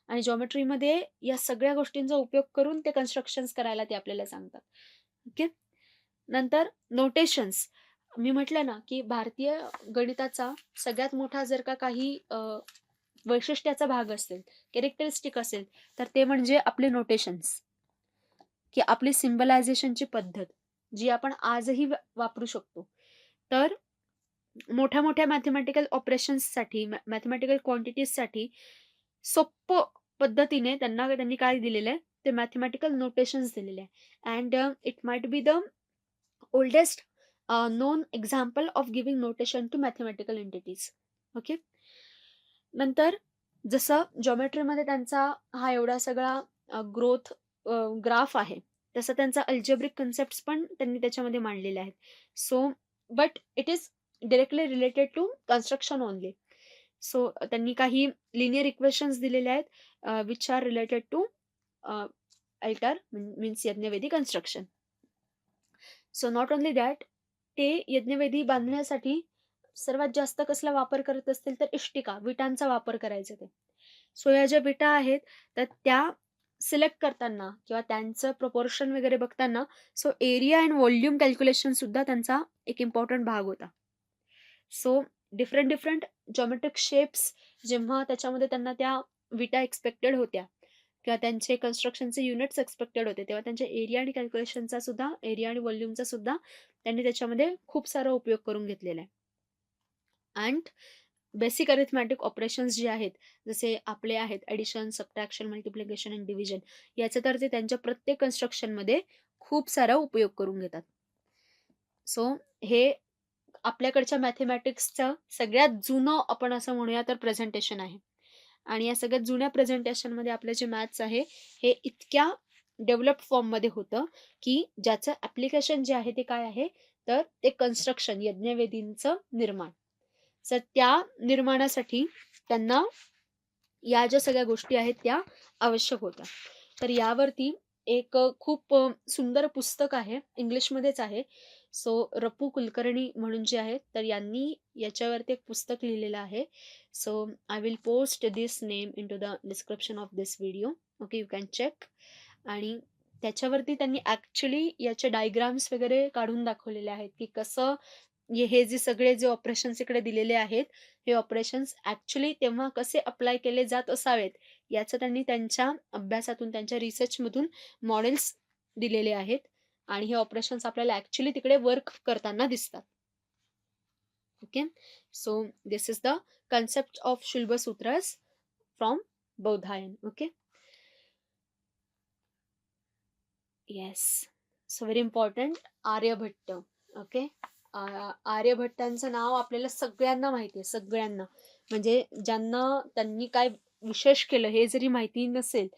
आणि जॉमेट्रीमध्ये या सगळ्या गोष्टींचा उपयोग करून ते कन्स्ट्रक्शन्स करायला ते आपल्याला सांगतात. ओके. नंतर नोटेशन्स. मी म्हटलं ना की भारतीय गणिताचा सगळ्यात मोठा जर का काही वैशिष्ट्याचा भाग असेल, कॅरेक्टरिस्टिक असेल, तर ते म्हणजे आपले नोटेशन्स, की आपली सिम्बलायझेशनची पद्धत जी आपण आजही वापरू शकतो. तर मोठ्या मोठ्या मॅथमॅटिकल ऑपरेशन्ससाठी, मॅथमॅटिकल क्वांटिटीजसाठी सोप्प पद्धतीने त्यांनी काय दिलेलं आहे, ते मॅथमॅटिकल नोटेशन्स दिलेले आहे. And it might be the oldest known example of giving notation to mathematical entities. Okay. नंतर जसं जॉमेट्रीमध्ये त्यांचा हा एवढा सगळा ग्रोथ ग्राफ आहे, तसं त्यांचा अल्जेब्रिक कन्सेप्ट पण त्यांनी त्याच्यामध्ये मांडलेले आहेत. So but it is directly related to construction only. So त्यांनी काही लिनियर इक्वेशन्स दिलेले आहेत which are related to altar means yajnavedi construction. So not only that, ते यज्ञवेदी बांधण्यासाठी सर्वात जास्त कसला वापर करत असतील तर इष्टिका, विटांचा वापर करायचे ते. सो या ज्या विटा आहेत तर त्या सिलेक्ट करताना किंवा त्यांचं प्रपोर्शन वगैरे बघताना so area and volume calculation सुद्धा त्यांचा एक इम्पॉर्टंट भाग होता. सो डिफरंट जॉमेट्रिक शेप्स जेव्हा त्याच्यामध्ये त्यांना त्या विटा एक्सपेक्टेड होत्या किंवा त्यांचे कन्स्ट्रक्शनचे युनिट्स एक्सपेक्टेड होते, तेव्हा त्यांच्या एरिया आणि कॅल्क्युलेशनचा सुद्धा, एरिया आणि व्हॉल्यूमचा सुद्धा त्यांनी त्याच्यामध्ये खूप सारा उपयोग करून घेतलेला आहे. अँड बेसिक अरिथमॅटिक ऑपरेशन्स जे आहेत, जसे आपले आहेत addition, subtraction, multiplication and division, याचा तर ते त्यांच्या प्रत्येक कन्स्ट्रक्शनमध्ये खूप सारा उपयोग करून घेतात. सो हे आपल्याकडच्या मॅथमॅटिक्सचं सगळ्यात जुनं आपण असं म्हणूया तर प्रेझेंटेशन आहे. आणि या सगळ्यात जुन्या प्रेझेंटेशनमध्ये आपलं जे मॅथ्स आहे हे इतक्या डेव्हलप्ड फॉर्ममध्ये होतं की ज्याचं ॲप्लिकेशन जे आहे ते काय आहे, तर ते कन्स्ट्रक्शन, यज्ञवेदींचं निर्माण. तर त्या निर्माणासाठी त्यांना या ज्या सगळ्या गोष्टी आहेत त्या आवश्यक होत्या. तर यावरती एक खूप सुंदर पुस्तक आहे, इंग्लिशमध्येच आहे. सो रपू कुलकर्णी म्हणून जे आहेत, तर यांनी याच्यावरती एक पुस्तक लिहिलेलं आहे. So I will post this name into the description of this video. Okay, you can check. आणि त्याच्यावरती त्यांनी ॲक्च्युली याचे डायग्राम्स वगैरे काढून दाखवलेले आहेत की कसं हे जे सगळे जे ऑपरेशन्स इकडे दिलेले आहेत, हे ऑपरेशन्स ॲक्च्युली तेव्हा कसे अप्लाय केले जात असावेत, याचं त्यांनी त्यांच्या अभ्यासातून, त्यांच्या रिसर्चमधून मॉडेल्स दिलेले आहेत. आणि हे ऑपरेशन्स आपल्याला ॲक्च्युली तिकडे वर्क करताना दिसतात. Okay. So this is the concept of Shulba Sutras from Baudhayana. Okay. Yes. So very important, Aryabhatta. Okay. आर्यभट्टांचं नाव आपल्याला सगळ्यांना माहिती आहे, सगळ्यांना. म्हणजे ज्यांना त्यांनी काय विशेष केलं हे जरी माहिती नसेल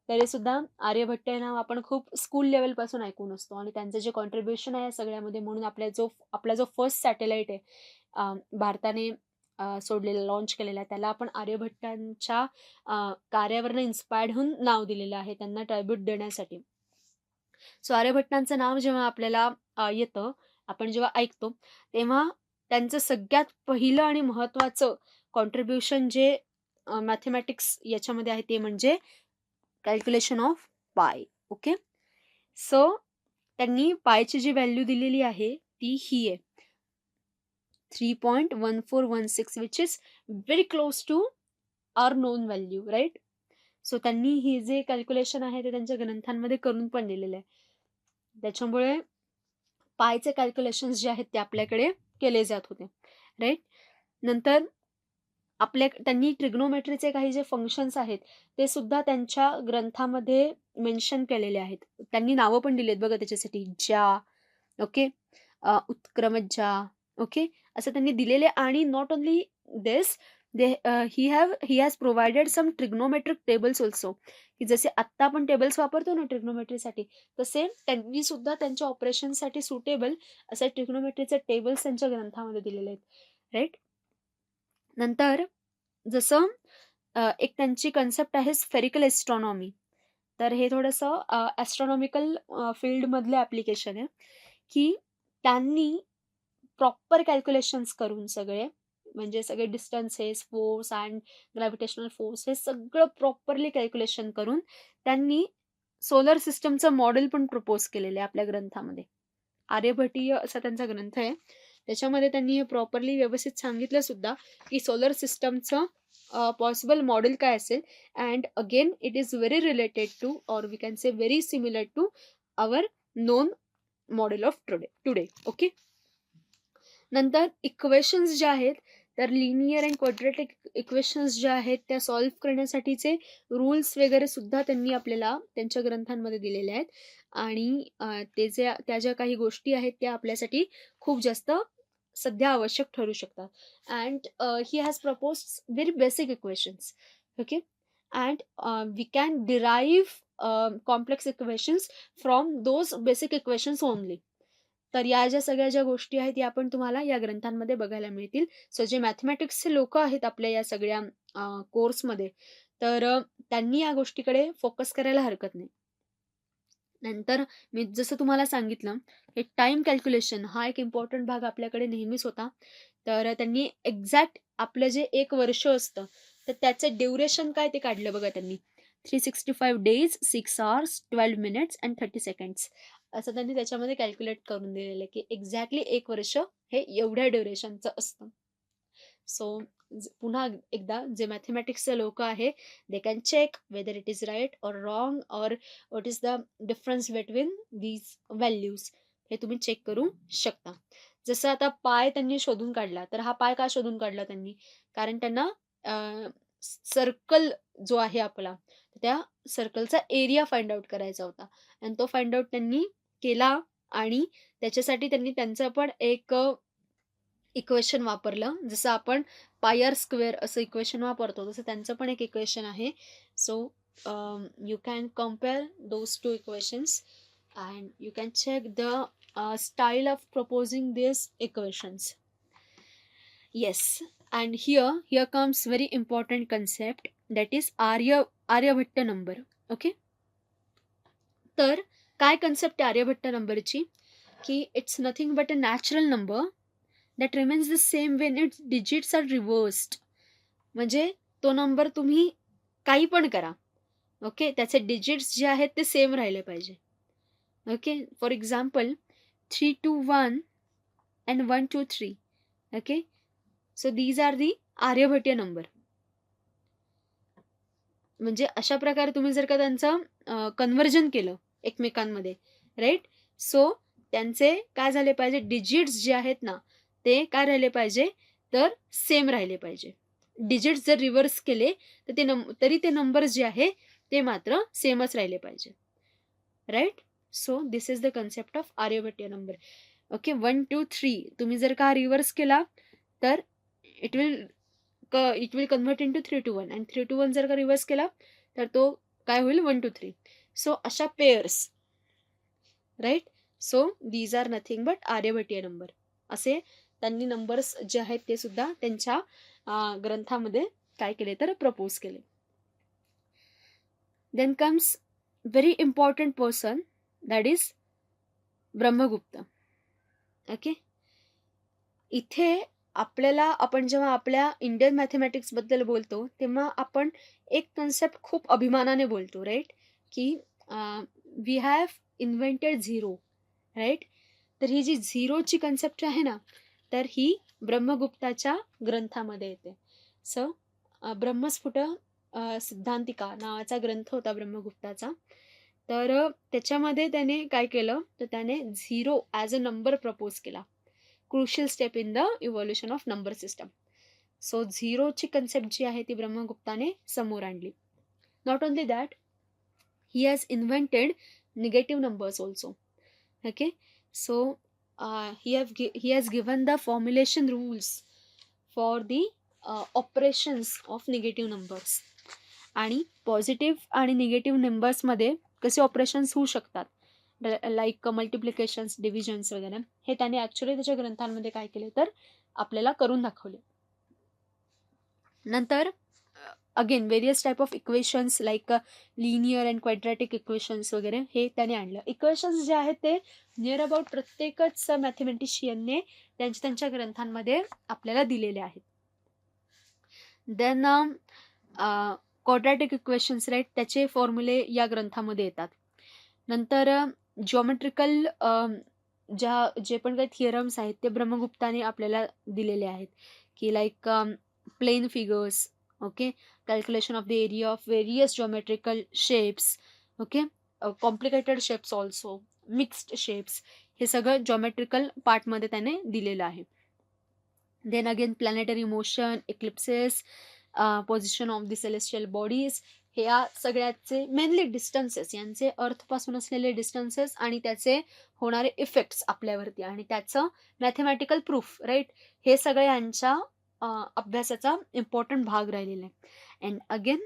तरी सुद्धा आर्यभट्ट हे नाव आपण खूप स्कूल लेवलपासून ऐकून असतो. आणि त्यांचं जे कॉन्ट्रीब्युशन आहे सगळ्यामध्ये, म्हणून आपला जो फर्स्ट सॅटेलाइट आहे भारताने सोडलेला, लॉन्च केलेला आहे, त्याला आपण आर्यभट्टांच्या कार्यावरनं इन्स्पायर्ड होऊन नाव दिलेलं आहे, त्यांना ट्रायब्यूट देण्यासाठी. सो आर्यभट्टांचं नाव जेव्हा आपल्याला येतं, आपण जेव्हा ऐकतो, तेव्हा त्यांचं सगळ्यात पहिलं आणि महत्त्वाचं कॉन्ट्रीब्युशन जे मॅथमॅटिक्स याच्यामध्ये आहे ते म्हणजे कॅल्क्युलेशन ऑफ पाय. ओके. सो त्यांनी पायची जी व्हॅल्यू दिलेली आहे ती ही आहे, 3.1416 which is very close to our known value, right? So त्यांनी ही जे कॅल्क्युलेशन आहे ते त्यांच्या ग्रंथांमध्ये करून पण दिलेलं आहे. त्याच्यामुळे पायचे कॅल्क्युलेशन्स जे आहेत ते आपल्याकडे केले जात होते, राईट? नंतर त्यांनी ट्रिग्नोमेट्रीचे काही जे फंक्शन्स आहेत ते सुद्धा त्यांच्या ग्रंथामध्ये मेन्शन केलेले आहेत. त्यांनी नावं पण दिलेत बघा त्याच्यासाठी, ज्या, ओके, उत्क्रमज्जा, ओके, असं त्यांनी दिलेले. आणि not only this, he has provided some trigonometric tables also, की जसे आत्ता आपण टेबल्स वापरतो ना ट्रिग्नोमेट्रीसाठी, तसे त्यांनी सुद्धा त्यांच्या ऑपरेशनसाठी सुटेबल असे ट्रिग्नोमेट्रीचे टेबल्स त्यांच्या ग्रंथामध्ये दिलेले आहेत, राईट? नंतर जसं एक त्यांची कन्सेप्ट आहे स्फेरिकल एस्ट्रॉनॉमी. तर हे थोडंसं ॲस्ट्रॉनॉमिकल फील्डमधलं ॲप्लिकेशन आहे, की त्यांनी प्रॉपर कॅल्क्युलेशन्स करून सगळे, म्हणजे सगळे distances, force and gravitational force, हे सगळं प्रॉपरली कॅल्क्युलेशन करून त्यांनी सोलर सिस्टमचं मॉडेल पण प्रपोज केलेलं आहे आपल्या ग्रंथामध्ये. आर्यभटीय असा त्यांचा ग्रंथ आहे. त्याच्यामध्ये त्यांनी हे प्रॉपरली व्यवस्थित सांगितलं सुद्धा की सोलर सिस्टमचं पॉसिबल मॉडेल काय असेल. And again it is very related to, or we can say very similar to our known model of today. Okay. नंतर इक्वेशन्स ज्या आहेत, तर लिनियर अँड क्वाड्रॅटिक इक्वेशन्स ज्या आहेत त्या सॉल्व्ह करण्यासाठीचे रूल्स वगैरे सुद्धा त्यांनी आपल्याला त्यांच्या ग्रंथांमध्ये दिलेले आहेत. आणि त्या ज्या काही गोष्टी आहेत त्या आपल्यासाठी खूप जास्त सध्या आवश्यक ठरू शकतात. And he has propose very basic equations. Okay. And we can derive complex equations from those basic equations only. तर या ज्या ज्या गोष्टी आहेत या पण तुम्हाला या ग्रंथांमध्ये बघायला मिळतील. सो जे मॅथमॅटिक्सचे लोक आहेत आपल्या या सगळ्या कोर्समध्ये, तर त्यांनी या गोष्टीकडे फोकस करायला हरकत नाही. नंतर मी जसं तुम्हाला सांगितलं की टाइम कॅल्क्युलेशन हा एक इम्पॉर्टंट भाग आपल्याकडे नेहमीच होता. तर त्यांनी एक्झॅक्ट आपलं जे 1 वर्ष असतं तर त्याचं ड्युरेशन काय ते काढलं बघा त्यांनी. 365 days, 6 hours, 12 minutes and 30 seconds असं त्यांनी त्याच्यामध्ये कॅल्क्युलेट करून दिलेलं आहे की एक्झॅक्टली 1 वर्ष हे एवढ्या ड्युरेशनचं असतं. सो पुन्हा एकदा जे मॅथमॅटिक्सचे लोक आहे they can check whether it is right or wrong or what is the difference between these values, हे तुम्ही चेक करू शकता. जसं आता पाय त्यांनी शोधून काढला, तर हा पाय का शोधून काढला त्यांनी? कारण त्यांना सर्कल जो आहे आपला त्या सर्कलचा एरिया फाइंड आउट करायचा होता. आणि तो फाइंड आउट त्यांनी केला. आणि त्याच्यासाठी त्यांनी त्यांचं पण एक इक्वेशन वापरलं. जसं आपण पायर स्क्वेअर असं इक्वेशन वापरतो तसं त्यांचं पण एक इक्वेशन आहे. So you can compare those two equations and you can check the style of proposing this equations. Yes. And here comes very important concept, that is Aryabhata number. Okay. तर काय concept आहे आर्यभट्ट नंबरची? की it's nothing but a natural number that remains the same when its digits are reversed. म्हणजे तो number तुम्ही काही पण करा, ओके, त्याचे डिजिट्स जे आहेत ते सेम राहिले पाहिजे. Okay. For example 321 and 123. Okay. So these are the Aryabhatiya number. म्हणजे अशा प्रकारे तुम्ही जर का त्यांचं कन्व्हर्जन केलं एकमेकांमध्ये, राईट, सो त्यांचे काय झाले पाहिजे, डिजिट्स जे आहेत ना ते काय राहिले पाहिजे, तर सेम राहिले पाहिजे. डिजिट्स जर रिव्हर्स केले तर तरी ते नंबर्स जे आहे ते मात्र सेमच राहिले पाहिजे, right. So this is the concept of Aryabhatiya number. Okay. 1 2 3 तुम्ही जर का रिव्हर्स केला तर इट विल कन्व्हर्ट इंटू 3 2 1. आणि 3 2 1 जर का रिव्हर्स केला तर तो काय होईल, 1 2 3. सो अशा pairs, right. So these are nothing but Aryabhatiya number. असे त्यांनी नंबर्स जे आहेत ते सुद्धा त्यांच्या ग्रंथामध्ये काय केले तर प्रपोज केले. Then comes very important person, that is Brahmagupta. Okay. इथे आपण जेव्हा आपल्या इंडियन मॅथमॅटिक्सबद्दल बोलतो तेव्हा आपण एक कन्सेप्ट खूप अभिमानाने बोलतो, राईट, की we have invented zero, right. तर ही जी झिरोची कन्सेप्ट आहे ना, तर ही ब्रह्मगुप्ताच्या ग्रंथामध्ये येते. सो ब्रह्मस्फुट सिद्धांतिका नावाचा ग्रंथ होता ब्रह्मगुप्ताचा. तर त्याच्यामध्ये त्याने काय केलं, तर त्याने 0 ॲज अ नंबर प्रपोज केला. Crucial step in the evolution of number system. So 0ची कन्सेप्ट जी आहे ती ब्रह्मगुप्ताने समोर आणली. Not only that, he has invented negative numbers also. Okay, so he has given the formulation rules for the operations of negative numbers. आणि positive आणि negative नंबर्समध्ये कसे ऑपरेशन्स होऊ शकतात, लाईक मल्टिप्लिकेशन्स, डिव्हिजन्स वगैरे, हे त्याने ॲक्च्युली त्याच्या ग्रंथांमध्ये काय केले तर आपल्याला करून दाखवले. नंतर again various type of equations like linear and quadratic equations वगैरे हे त्याने आणलं. इक्वेशन्स जे आहेत ते नियर अबाउट प्रत्येकच मॅथमॅटिशियनने त्यांच्या ग्रंथांमध्ये आपल्याला दिलेले आहेत. देन क्वाड्रॅटिक इक्वेशन्स, राईट, त्याचे फॉर्म्युले या ग्रंथामध्ये येतात. नंतर जिओमेट्रिकल जे पण काही थिअरम्स आहेत ते ब्रह्मगुप्ताने आपल्याला दिलेले आहेत, की like plane figures, okay, calculation of the area of various geometrical shapes, okay, complicated shapes also, mixed shapes, हे सगळं geometrical part मध्ये त्याने दिलेलं आहे. Then again planetary motion, eclipses, position of the celestial bodies, हे या सगळ्याचे मेनली डिस्टन्सेस, यांचे अर्थपासून असलेले डिस्टन्सेस आणि त्याचे होणारे इफेक्ट्स आपल्यावरती आणि त्याचं मॅथमॅटिकल प्रूफ, राईट, हे सगळं यांच्या अभ्यासाचा इम्पॉर्टंट भाग राहिलेला आहे. And again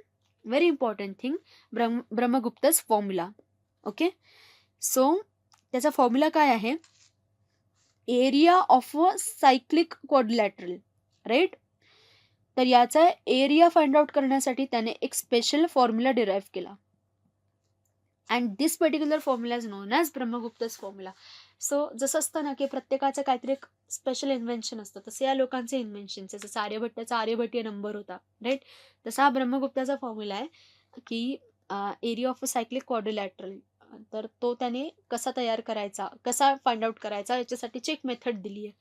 very important thing, Brahmagupta's formula. Okay, so त्याचा फॉर्म्युला काय आहे, area of a cyclic quadrilateral, right. तर याचा एरिया फाइंड आउट करण्यासाठी त्याने एक स्पेशल फॉर्म्युला डिराईव्ह केला. And this particular formula is known as Brahmagupta's formula. So जसं असतं ना की प्रत्येकाचं काहीतरी एक स्पेशल इन्व्हेन्शन असतं, तसं या लोकांचे इन्व्हेन्शन्स आहे. जसं आर्यभट्टाचा आर्यभट्टीय नंबर होता, राईट, तसा हा ब्रह्मगुप्ताचा फॉर्म्युला आहे की area of a cyclic quadrilateral. तर तो त्याने कसा तयार करायचा, कसा फाइंड आउट करायचा, याच्यासाठीची एक मेथड दिली आहे.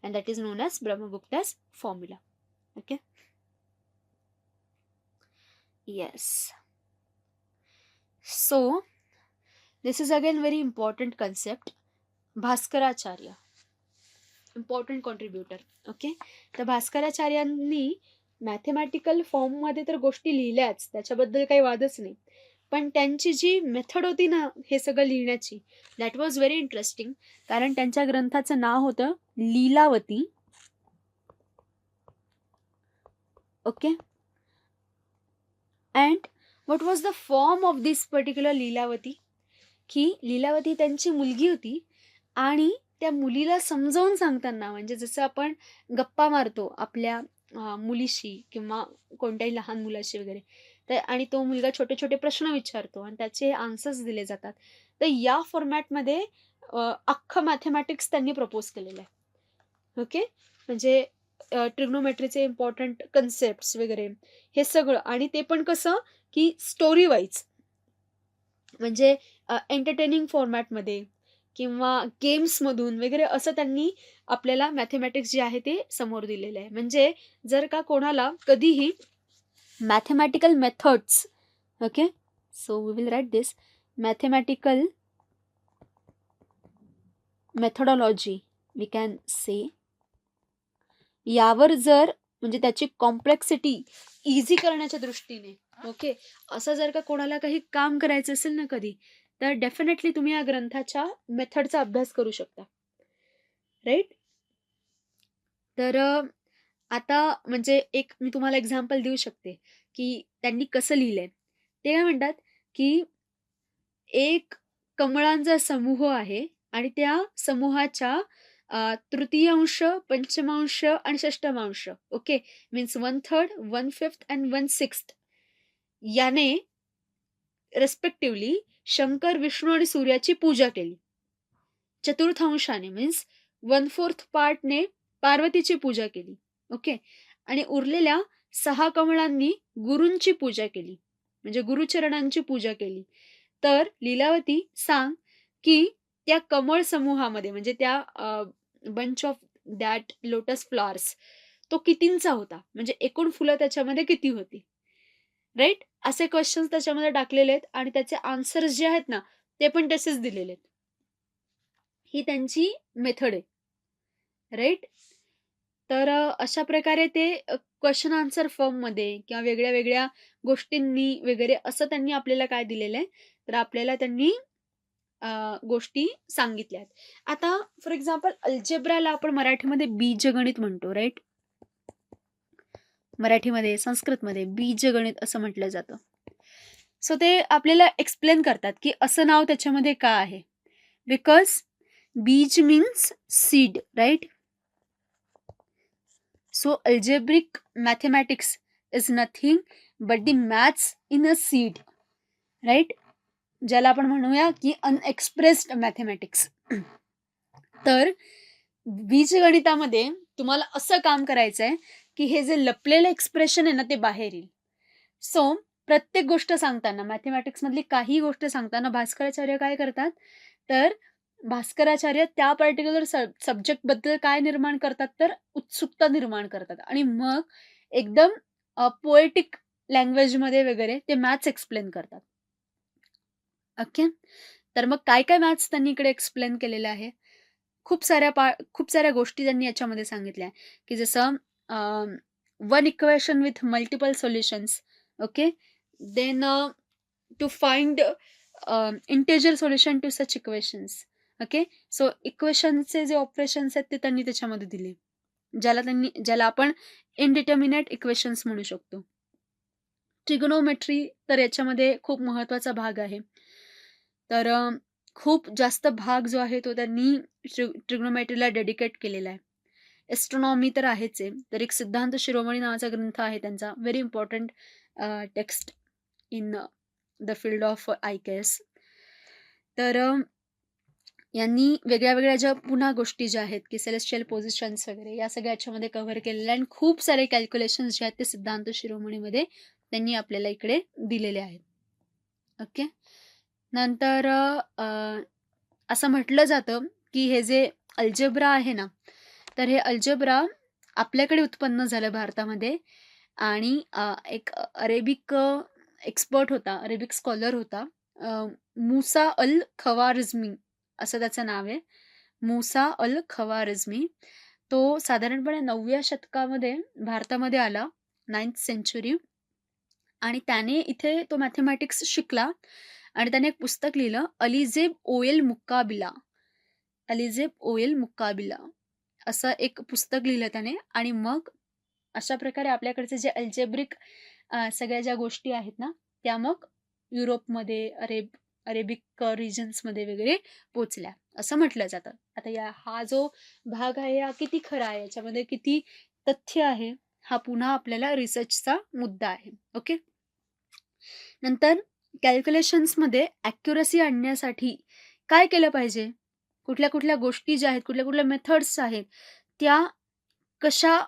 And that is known as Brahmagupta's formula. Okay, yes. So this is again very important concept. Bhaskaracharya, important contributor. Okay, तर भास्कराचार्यांनी मॅथमॅटिकल फॉर्ममध्ये तर गोष्टी लिहिल्याच, त्याच्याबद्दल काही वादच नाही, पण त्यांची जी मेथड होती ना हे सगळं लिहिण्याची, दॅट वॉज व्हेरी इंटरेस्टिंग. कारण त्यांच्या ग्रंथाचं नाव होतं Lilavati. Okay, and what was the form of this particular Lilavati, की लीलावती त्यांची मुलगी होती आणि त्या मुलीला समजावून सांगताना, म्हणजे जसं आपण गप्पा मारतो आपल्या मुलीशी किंवा कोणत्याही लहान मुलाशी वगैरे, तर आणि तो मुलगा छोटे छोटे प्रश्न विचारतो आणि त्याचे आन्सर्स दिले जातात, तर या फॉर्मॅटमध्ये अख्खं मॅथमॅटिक्स त्यांनी प्रपोज केलेलं आहे. ओके, म्हणजे ट्रिग्नोमेट्रीचे इम्पॉर्टंट कन्सेप्ट्स वगैरे हे सगळं, आणि ते पण कसं की स्टोरी वाईज, म्हणजे एंटरटेनिंग फॉर्मॅटमध्ये किंवा गेम्समधून वगैरे, असं त्यांनी आपल्याला मॅथमॅटिक्स जे आहे ते समोर दिलेलं आहे. म्हणजे जर का कोणाला कधीही mathematical methods, okay, so we will write this, mathematical methodology we can say, यावर जर म्हणजे त्याची कॉम्प्लेक्सिटी इझी करण्याच्या दृष्टीने, ओके, असं जर का कोणाला काही काम करायचं असेल ना कधी, तर डेफिनेटली तुम्ही या ग्रंथाच्या मेथडचा अभ्यास करू शकता, राईट. तर आता म्हणजे एक मी तुम्हाला एक्झाम्पल देऊ शकते की त्यांनी कसं लिहिलंय. ते काय म्हणतात की एक कमळांचा समूह आहे आणि त्या समूहाच्या तृतीयांश, पंचमांश आणि षष्टमांश, ओके, मीन्स 1/3, 1/5 अँड 1/6 याने रेस्पेक्टिव्हली शंकर, विष्णू आणि सूर्याची पूजा केली. चतुर्थांशाने मीन्स 1/4 पार्टने पार्वतीची पूजा केली. ओके, आणि उरलेल्या 6 कमळांनी गुरूंची पूजा केली, म्हणजे गुरुचरणांची पूजा केली. तर लीलावती सांग की त्या कमळ समूहामध्ये, म्हणजे त्या bunch of that lotus flowers, तो कितींचा होता, म्हणजे एकूण फुलं त्याच्यामध्ये किती होती, राईट? असे क्वेश्चन्स त्याच्यामध्ये टाकलेले आहेत आणि त्याचे आन्सर्स जे आहेत ना, ते पण तसेच दिलेले आहेत. ही त्यांची मेथड आहे, राईट? तर अशा प्रकारे ते क्वेशन आन्सर फॉर्ममध्ये किंवा वेगळ्या-वेगळ्या गोष्टींनी वगैरे असं त्यांनी आपल्याला काय दिलेलं आहे, तर आपल्याला त्यांनी अ, गोष्टी सांगितल्या आहेत. आता फॉर एक्झाम्पल अल्जेब्राला आपण मराठीमध्ये बीजगणित म्हणतो, राईट? मराठीमध्ये, संस्कृतमध्ये बीजगणित असं म्हटलं जातं. सो ते आपल्याला एक्सप्लेन करतात, की असं नाव त्याच्यामध्ये का आहे? Because bija means seed, right? So algebraic mathematics is nothing but the maths in a seed, right? ज्याला आपण म्हणूया की अनएक्सप्रेस्ड मॅथेमॅटिक्स. तर बीजगणितामध्ये तुम्हाला असं काम करायचं आहे की हे जे लपलेलं एक्सप्रेशन आहे ना ते बाहेर येईल. सो प्रत्येक गोष्ट सांगताना, मॅथेमॅटिक्स मधली काही गोष्ट सांगताना भास्कराचार्य काय करतात, तर भास्कराचार्य त्या पर्टिक्युलर सब्जेक्ट बद्दल काय निर्माण करतात, तर उत्सुकता निर्माण करतात आणि मग एकदम पोएटिक लँग्वेजमध्ये वगैरे ते मॅथ्स एक्सप्लेन करतात. ओके. तर मग काय-काय मॅथ्स त्यांनी इकडे एक्सप्लेन केलेलं आहे. खूप साऱ्या गोष्टी त्यांनी याच्यामध्ये सांगितल्या आहे, की जसं one equation with multiple solutions. Okay. Then to find integer solution to such equations. Okay. So इक्वेशनचे जे ऑपरेशन्स आहेत ते त्यांनी त्याच्यामध्ये दिले. ज्याला आपण इनडिटर्मिनेट इक्वेशन्स म्हणू शकतो. ट्रिगोनोमेट्री तर याच्यामध्ये खूप महत्त्वाचा भाग आहे. तर खूप जास्त भाग जो आहे तो त्यांनी ट्रिग्नोमेट्रीला डेडिकेट केलेला आहे. एस्ट्रॉनॉमी तर आहेच आहे. तर एक सिद्धांत शिरोमणी नावाचा ग्रंथ आहे त्यांचा, very important text in the field of IKS. तर यांनी वेगळ्या ज्या पुन्हा गोष्टी ज्या आहेत की सेलेस्टियल पोझिशन्स वगैरे या सगळ्या याच्यामध्ये कव्हर केलेल्या आणि खूप सारे कॅल्क्युलेशन्स जे आहेत ते सिद्धांत शिरोमणीमध्ये त्यांनी आपल्याला इकडे दिलेले आहेत. ओके. नंतर असं म्हटलं जातं की हे जे अल्जेब्रा आहे ना, तर हे अल्जेब्रा आपल्याकडे उत्पन्न झालं भारतामध्ये आणि एक अरेबिक एक्सपर्ट होता, अरेबिक स्कॉलर होता, मूसा अल खवारिझमी असं त्याचं नाव आहे. मूसा अल खवारिझमी. तो साधारणपणे 9व्या शतकामध्ये भारतामध्ये आला, 9th सेंच्युरी, आणि त्याने इथे तो मॅथेमॅटिक्स शिकला आणि त्याने एक पुस्तक लिहिलं, अलिझेब ओएल मुकाबिला. अलिझेब ओएल मुकाबिला असं एक पुस्तक लिहिलं त्याने आणि मग अशा प्रकारे आपल्याकडचे जे अल्जेब्रिक सगळ्या ज्या गोष्टी आहेत ना, त्या मग युरोपमध्ये, अरेबिक रिजन्समध्ये वगैरे पोचल्या असं म्हटलं जातं. आता हा जो भाग आहे हा किती खरा आहे, याच्यामध्ये किती तथ्य आहे, हा पुन्हा आपल्याला रिसर्चचा मुद्दा आहे. ओके. नंतर कॅल्क्युलेशन्समध्ये ॲक्युरसी आणण्यासाठी काय केलं पाहिजे? कुठल्या गोष्टी ज्या आहेत, कुठल्या मेथड्स आहेत, त्या कशा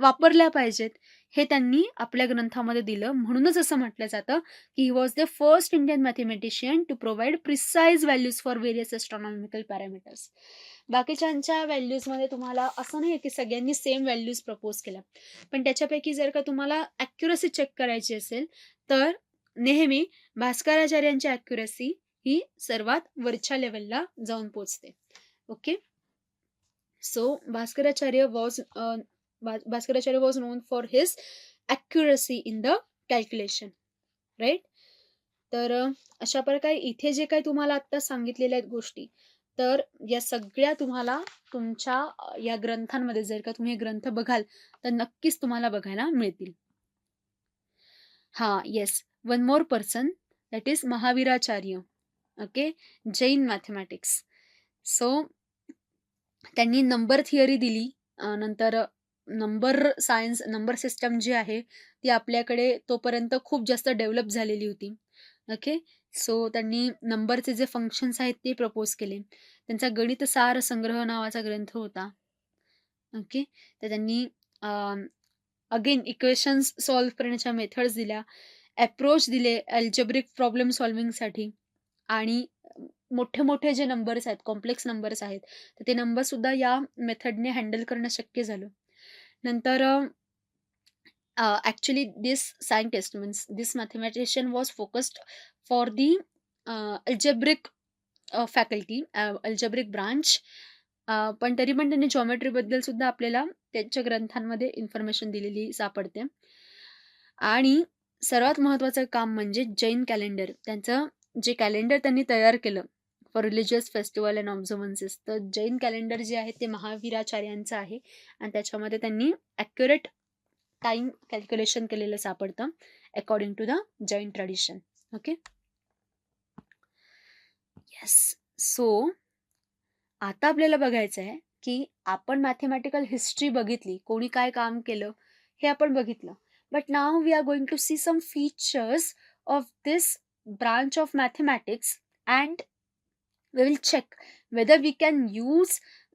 वापरल्या पाहिजेत, हे त्यांनी आपल्या ग्रंथामध्ये दिलं. म्हणूनच असं म्हटलं जातं, की he was the first Indian mathematician to provide precise values for various astronomical parameters. बाकीच्यांच्या व्हॅल्यूजमध्ये तुम्हाला असं नाही की सगळ्यांनी सेम व्हॅल्यूज प्रपोज केल्या. पण त्याच्यापैकी जर का तुम्हाला ॲक्युरसी चेक करायची असेल, तर नेहमी भास्कराचार्यांची ॲक्युरसी ही सर्वात वरच्या लेव्हलला जाऊन पोहोचते. Okay. So Bhaskaracharya was known for his accuracy in the calculation, right? तर अशा प्रकारे इथे जे काही तुम्हाला आत्ता सांगितलेल्या आहेत गोष्टी, तर या सगळ्या तुम्हाला तुमच्या या ग्रंथांमध्ये जर का तुम्ही हे ग्रंथ बघाल, तर नक्कीच तुम्हाला बघायला मिळतील. Yes, one more person, that is Mahaviracharya. Okay. Jain mathematics. So त्यांनी नंबर थिअरी दिली. नंतर नंबर सायन्स, नंबर सिस्टम जी आहे ती आपल्याकडे तोपर्यंत खूप जास्त डेव्हलप झालेली होती. ओके. सो त्यांनी नंबरचे जे फंक्शन्स आहेत ते प्रपोज केले. त्यांचा गणित सार संग्रह नावाचा ग्रंथ होता. ओके. तर त्यांनी अगेन इक्वेशन्स सॉल्व्ह करण्याच्या मेथड्स दिल्या, अप्रोच दिले अल्जेब्रिक प्रॉब्लेम सॉल्व्हिंगसाठी आणि मोठे मोठे जे नंबर्स आहेत, कॉम्प्लेक्स नंबर्स आहेत, तर ते नंबरसुद्धा या मेथडने हँडल करणं शक्य झालं. नंतर actually this scientist means this mathematician was focused for the algebraic faculty algebraic branch. पण तरी पण त्यांनी जॉमेट्रीबद्दल सुद्धा आपल्याला त्यांच्या ग्रंथांमध्ये इन्फॉर्मेशन दिलेली सापडते. आणि सर्वात महत्त्वाचं काम म्हणजे जैन कॅलेंडर. त्यांचं जे कॅलेंडर त्यांनी तयार केलं फॉर रिलिजियस फेस्टिवल अँड ऑब्झर्वन्सेस, तर जैन कॅलेंडर जे आहे ते महावीराचार्यांचं आहे आणि त्याच्यामध्ये त्यांनी ॲक्युरेट टाइम कॅल्क्युलेशन केलेलं सापडतं according to the Jain tradition. Okay, yes. So आता आपल्याला बघायचं आहे की आपण मॅथमॅटिकल हिस्ट्री बघितली, कोणी काय काम केलं हे आपण बघितलं. But now we are going to see some features of this branch of mathematics and we will check whether we can use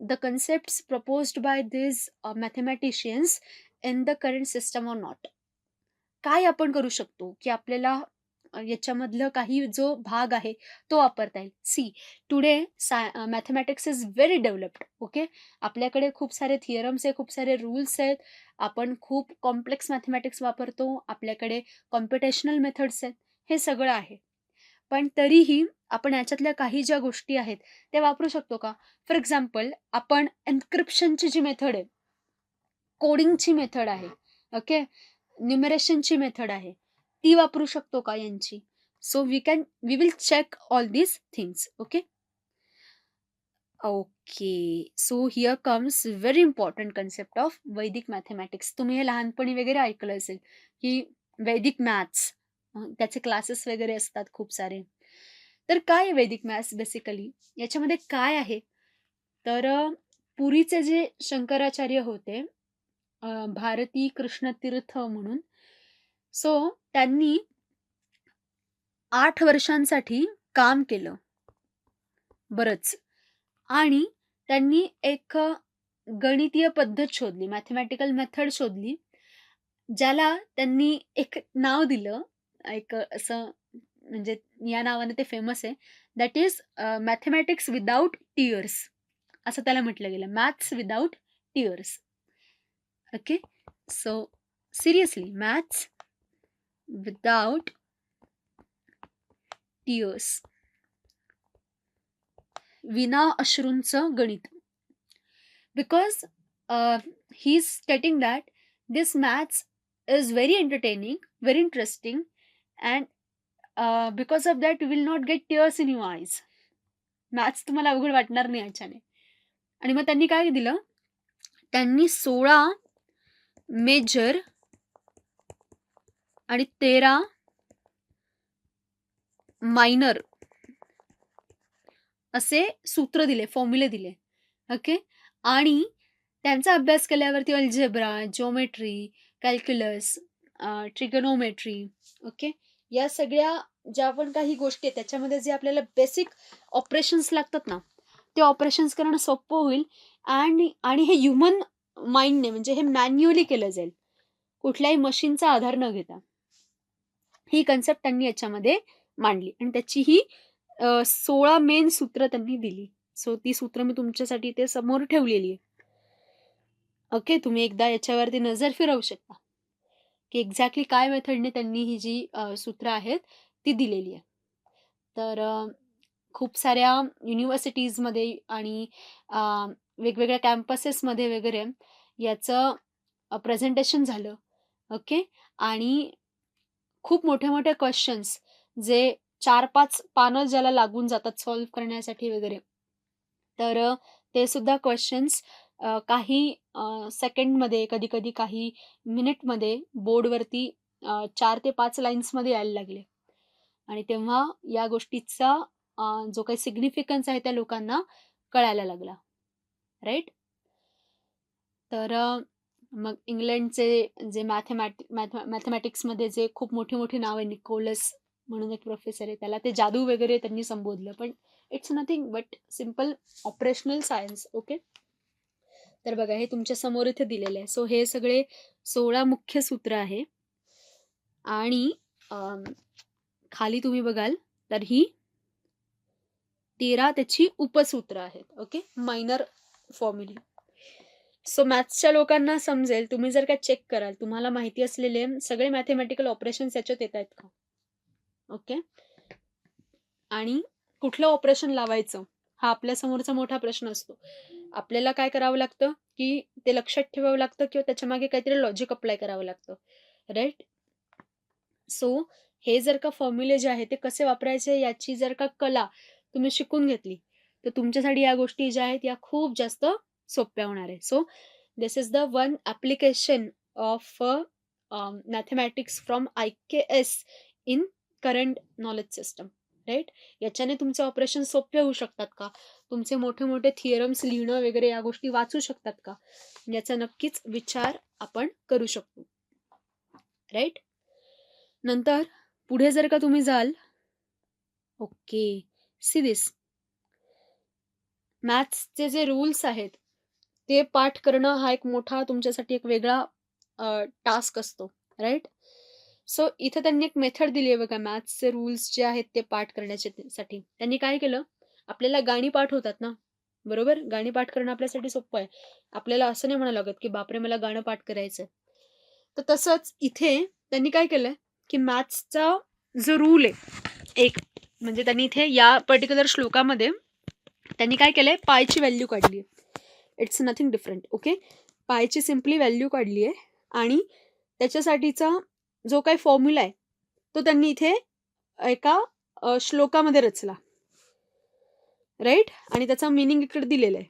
the concepts proposed by these mathematicians in the current system or not. काय आपण करू शकतो की आपल्याला याच्यामधलं काही जो भाग आहे तो वापरता येईल. See, today mathematics is very developed. Okay, आपल्याकडे खूप सारे थिअरम्स आहे, खूप सारे रूल्स आहेत, आपण खूप कॉम्प्लेक्स मॅथमॅटिक्स वापरतो, आपल्याकडे कॉम्पिटेशनल मेथड्स आहेत, हे सगळं आहे. पण तरीही आपण याच्यातल्या काही ज्या गोष्टी आहेत त्या वापरू शकतो का? फॉर एक्झाम्पल, आपण एन्क्रिप्शनची जी मेथड आहे, कोडिंगची मेथड आहे, ओके, न्युमरेशनची मेथड आहे, ती वापरू शकतो का यांची? So we will check all these things. Okay, okay. So here comes very important concept of Vedic mathematics. तुम्ही हे लहानपणी वगैरे ऐकलं असेल की वैदिक मॅथ्स, त्याचे क्लासेस वगैरे असतात खूप सारे. तर काय आहे वैदिक मॅथ्स बेसिकली? याच्यामध्ये काय आहे? तर पुरीचे जे शंकराचार्य होते, भारती कृष्णतीर्थ म्हणून, सो त्यांनी 8 वर्षांसाठी काम केलं बरंच. आणि त्यांनी एक गणितीय पद्धत शोधली, मॅथमॅटिकल मेथड शोधली, ज्याला त्यांनी एक नाव दिलं, एक असं म्हणजे या नावाने ते फेमस आहे. That is mathematics without tears, असं त्याला म्हटलं गेलं. Maths without tears. Okay, so seriously, maths without tears, विना अश्रूंचं गणित. Because he is स्टेटिंग that this maths is very entertaining, very interesting, and because of that you will not gate tears in your eyes. Maths तुम्हाला अवघड वाटणार नाही याच्याने. आणि मग त्यांनी काय दिलं? त्यांनी 16 मेजर आणि 13 मायनर असे सूत्र दिले, फॉर्म्युले दिले. ओके, आणि त्यांचा अभ्यास केल्यावरती algebra, geometry, calculus, trigonometry, okay, या सगळ्या ज्या पण काही गोष्टी आहेत त्याच्यामध्ये जे आपल्याला बेसिक ऑपरेशन्स लागतात ना, ते ऑपरेशन्स करणं सोपं होईल. आणि हे ह्युमन माइंडने, म्हणजे हे मॅन्युअली केलं जाईल, कुठल्याही मशीनचा आधार न घेता. ही कन्सेप्ट त्यांनी याच्यामध्ये मांडली आणि त्याची ही 16 मेन सूत्र त्यांनी दिली. सो ती सूत्र मी तुमच्यासाठी इथे समोर ठेवलेली आहे. ओके, तुम्ही एकदा याच्यावरती नजर फिरवू शकता की एक्झॅक्टली काय मेथडने त्यांनी ही जी सूत्र आहेत ती दिलेली आहे. तर खूप साऱ्या युनिव्हर्सिटीजमध्ये आणि वेगवेगळ्या कॅम्पसेसमध्ये वगैरे याचं प्रेझेंटेशन झालं. ओके, आणि खूप मोठे मोठे क्वेश्चन्स जे 4-5 पानं ज्याला लागून जातात सॉल्व्ह करण्यासाठी वगैरे, तर ते सुद्धा क्वेश्चन्स काही सेकंडमध्ये, कधी कधी काही मिनिटमध्ये बोर्डवरती 4 ते 5 लाईन्समध्ये यायला लागले. आणि तेव्हा या गोष्टीचा जो काही सिग्निफिकन्स आहे त्या लोकांना कळायला लागला. राईट? तर मग इंग्लंडचे जे मॅथमॅटिक्समध्ये जे खूप मोठी मोठी नाव आहे, निकोलस म्हणून एक प्रोफेसर आहे, त्याला ते जादू वगैरे त्यांनी संबोधलं, पण it's nothing but simple operational science. Okay, तर बघा हे तुमच्या समोर इथे दिलेलं आहे. सो हे सगळे 16 मुख्य सूत्र आहे आणि खाली तुम्ही बघाल तर ही 13 त्याची उपसूत्र आहेत. ओके, मायनर फॉर्म्युले. सो मॅथ्सच्या लोकांना समजेल, तुम्ही जर का चेक कराल, तुम्हाला माहिती असलेले सगळे मॅथेमॅटिकल ऑपरेशन्स याच्यात येत आहेत का? ओके, आणि कुठलं ऑपरेशन लावायचं हा आपल्या समोरचा मोठा प्रश्न असतो. आपल्याला काय करावं लागतं की ते लक्षात ठेवावं लागतं किंवा त्याच्या मागे काहीतरी लॉजिक अप्लाय करावं लागतं, राईट? सो हे जर का फॉर्म्युले जे आहे ते कसे वापरायचे याची जर का कला तुम्ही शिकून घेतली तर तुमच्यासाठी या गोष्टी ज्या आहेत या खूप जास्त सोप्या होणार आहे. So this is the one application of mathematics from IKS in current knowledge system, right? याच्याने तुमचे ऑपरेशन सोपे होऊ शकतात का? तुमचे मोठे मोठे थिअरम्स लिहिणं वगैरे या गोष्टी वाचू शकतात का? याचा नक्कीच विचार आपण करू शकतो, राईट? नंतर पुढे जर का तुम्ही जाल, ओके, सी दिस, मॅथ्सचे जे रूल्स आहेत ते पाठ करणं हा एक मोठा तुमच्यासाठी एक वेगळा टास्क असतो, राईट? सो इथं त्यांनी एक मेथड दिली आहे बघा, मॅथ्सचे रूल्स जे आहेत ते पाठ करण्यासाठी. त्यांनी काय केलं, आपल्याला गाणी पाठ होतात ना, बरोबर? गाणी पाठ करणं आपल्यासाठी सोपं आहे. आपल्याला असं नाही म्हणावं लागत की बापरे मला गाणं पाठ करायचंय. तर तसंच इथे त्यांनी काय केलंय की मॅथ्सचा जो रूल आहे एक, म्हणजे त्यांनी इथे या पर्टिक्युलर श्लोकामध्ये त्यांनी काय केलंय, पायची व्हॅल्यू काढली आहे. It's nothing different. ओके, पायची सिम्पली व्हॅल्यू काढली आहे आणि त्याच्यासाठीचा जो काही फॉर्म्युला आहे तो त्यांनी इथे एका श्लोकामध्ये रचला, राईट? आणि त्याचा मिनिंग इकडे दिलेला आहे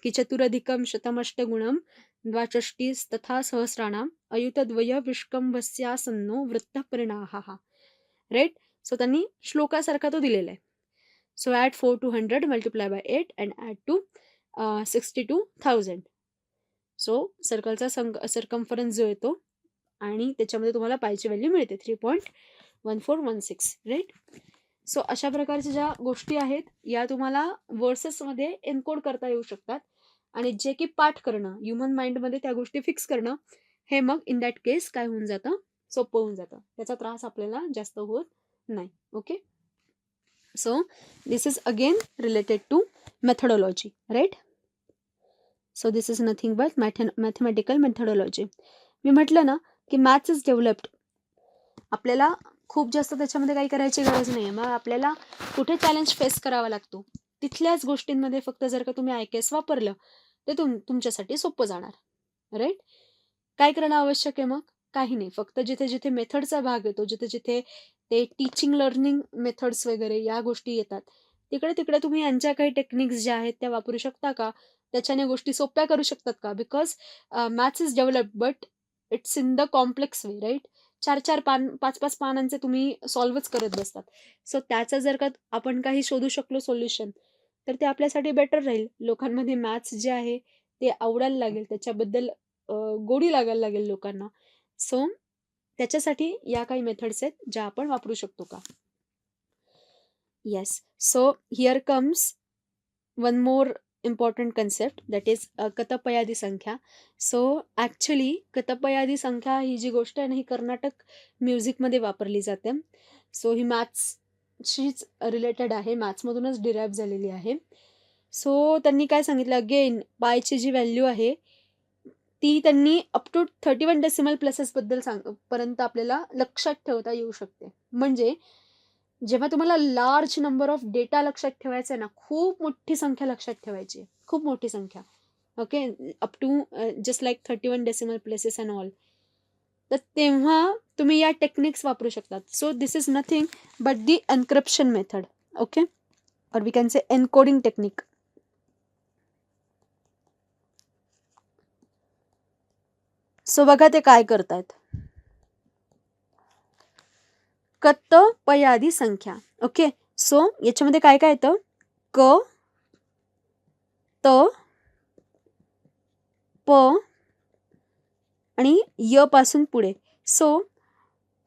की चतुरधिकम शतमष्टगुणम द्वाचष्टीस तथा सहस्राणाम अयुतद्वय विष्कंभस्यासन्नो वृत्त परिणामः, राईट? सो त्यांनी श्लोकासारखा तो दिलेला आहे. So add 4 to 100 multiply by 8 and add to 62,000. So सर्कलचा सर्कम्फरन्स जो येतो आणि त्याच्यामध्ये तुम्हाला पायची व्हॅल्यू मिळते 3.1416, राईट? सो अशा प्रकारच्या ज्या गोष्टी आहेत या तुम्हाला वर्सेसमध्ये एन्कोड करता येऊ शकतात आणि जे की पाठ करणं, ह्युमन माइंडमध्ये त्या गोष्टी फिक्स करणं, हे मग इन दॅट केस काय होऊन जातं, सोपं होऊन जातं. त्याचा त्रास आपल्याला जास्त होत नाही. Okay, so this is again related to methodology, right? So this is nothing but mathematical methodology. मी म्हटलं ना की मॅथ्स इज डेव्हलप्ड. आपल्याला खूप जास्त त्याच्यामध्ये काही करायची गरज नाही. मग आपल्याला कुठे चॅलेंज फेस करावा लागतो तिथल्याच गोष्टींमध्ये फक्त जर का तुम्ही IKS वापरलं ते तुमच्यासाठी सोपं जाणार, राईट? काय करणं आवश्यक आहे मग? काही नाही, फक्त जिथे जिथे मेथडचा भाग येतो, जिथे जिथे ते टीचिंग लर्निंग मेथड्स वगैरे या गोष्टी येतात तिकडे तिकडे तुम्ही यांच्या काही टेक्निक्स ज्या आहेत त्या वापरू शकता का? त्याच्याने गोष्टी सोप्या करू शकतात का? Because maths is developed but it's in the complex way, right? 4-4 पान 5-5 पानांचे तुम्ही सॉल्वच करत बसतात. सो त्याचं जर का आपण काही शोधू शकलो सोल्युशन तर ते आपल्यासाठी बेटर राहील. लोकांमध्ये मॅथ्स जे आहे ते आवडायला लागेल, त्याच्याबद्दल गोडी लागायला लागेल लोकांना. सो त्याच्यासाठी या काही मेथड्स आहेत ज्या आपण वापरू शकतो का? Yes. So here comes one more important concept, that is Katapayadi Sankhya. So actually कतपयादी संख्या ही जी गोष्ट आहे ना ही कर्नाटक म्युझिकमध्ये वापरली जाते. सो ही मॅथ्सशीच रिलेटेड आहे, मॅथ्समधूनच डिराईव्ह झालेली आहे. सो त्यांनी काय सांगितलं, अगेन पायची जी व्हॅल्यू आहे ती त्यांनी अप टू 31 डेसिमल प्लेसेसबद्दल पर्यंत आपल्याला लक्षात ठेवता येऊ शकते. म्हणजे जेव्हा तुम्हाला लार्ज नंबर ऑफ डेटा लक्षात ठेवायचा आहे ना, खूप मोठी संख्या लक्षात ठेवायची आहे, खूप मोठी संख्या, okay, up to just like 31 decimal places and all, तर तेव्हा तुम्ही या टेक्निक्स वापरू शकतात. So this is nothing but the encryption method, okay, और we can say encoding technique. So बघा ते काय करतायत, कतपयादी संख्या. ओके, सो याच्यामध्ये काय काय येतं, क, त, प आणि य पासून पुढे. सो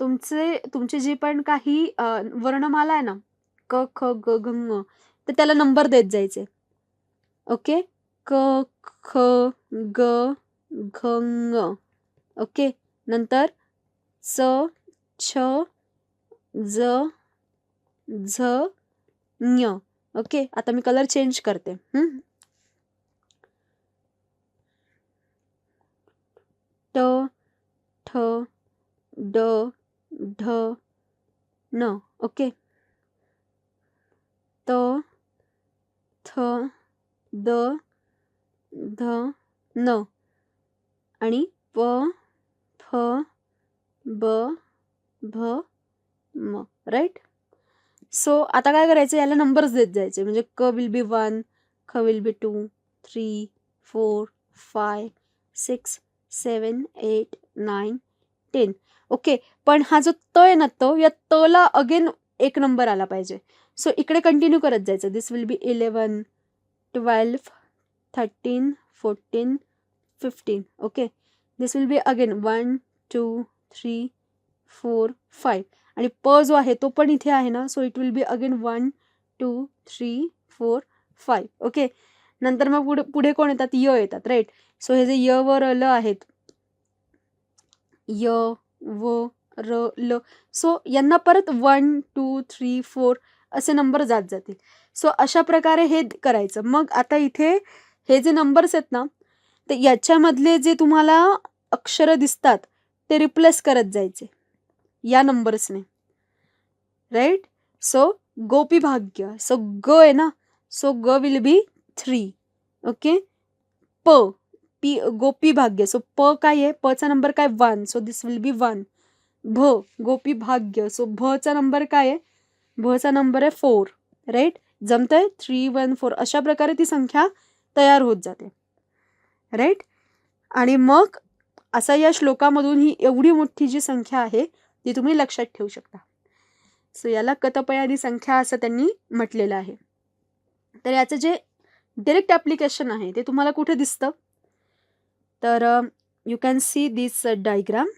तुमचे जे पण काही वर्णमाला आहे ना, क, ख, ग, घ, ङ, तर त्याला नंबर देत जायचे. ओके, क, ख, ग, घ, ङ, ओके, नंतर च, छ, ज, झ, ञ, ओके, आता मी कलर चेंज करते. ट ठ ड ढ न. ओके, त थ द ध न आणि प फ ब भ म. राईट. सो आता काय करायचं, याला नंबर्स देत जायचे. म्हणजे क विल बी 1, ख विल बी 2, 3, 4, 5, 6, 7, 8, 9, 10. ओके, पण हा जो त आहे ना, या त ला अगेन एक नंबर आला पाहिजे. सो इकडे कंटिन्यू करत जायचं. This will be 11, 12, 13, 14, 15. Okay, this will be again 1, 2, 3, 4, 5. आणि प जो आहे तो पण इथे आहे ना, so it will be again 1, 2, 3, 4, 5. Okay, नंतर मग पुढे कोण येतात, य येतात. राईट. सो हे जे य व र ल आहेत, य व र ल, सो यांना परत 1, 2, 3, 4 असे नंबर जात जातील. सो अशा प्रकारे हे करायचं. मग आता इथे हे जे नंबर्स आहेत ना, तर याच्यामधले जे तुम्हाला अक्षर दिसतात ते रिप्लेस करत जायचे या नंबर्सने. राईट. सो गोपी भाग्य, सो ग आहे ना, सो ग विल बी 3. ओके, प पी गोपी भाग्य, सो प काय आहे, प चा नंबर काय 1, सो दिस विल बी 1. भ गोपी भाग्य, सो भ चा नंबर काय आहे, भ चा नंबर आहे 4. राईट. जमतंय, 3, 1, 4 अशा प्रकारे ती संख्या तयार होत जाते. राईट. आणि मग असा या श्लोकामधून ही एवढी मोठी जी संख्या आहे ती तुम्ही लक्षात ठेवू शकता. सो याला कतपयादी संख्या असं त्यांनी म्हटलेलं आहे. तर याचं जे डायरेक्ट ॲप्लिकेशन आहे ते तुम्हाला कुठे दिसतं, तर you can see this diagram.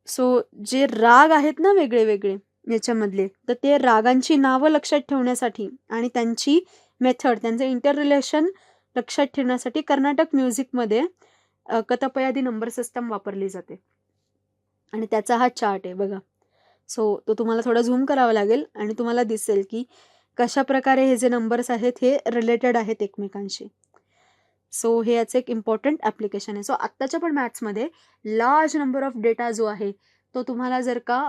So जे राग आहेत ना वेगळे वेगळे याच्यामधले, तर ते रागांची नावं लक्षात ठेवण्यासाठी आणि त्यांची मेथड, त्यांचं इंटर रिलेशन लक्षात ठेवण्यासाठी कर्नाटक म्युझिकमध्ये कतपयादी नंबर सिस्टम वापरली जाते. आणि त्याचा हा चार्ट आहे बघा. सो तो तुम्हाला थोडा झूम करावा लागेल आणि तुम्हाला दिसेल की कशा प्रकारे हे जे नंबर्स आहेत हे रिलेटेड आहेत एकमेकांशी. सो हे याचं एक इम्पॉर्टंट ॲप्लिकेशन आहे. सो आत्ताच्या पण मॅथ्समध्ये लार्ज नंबर ऑफ डेटा जो आहे तो तुम्हाला जर का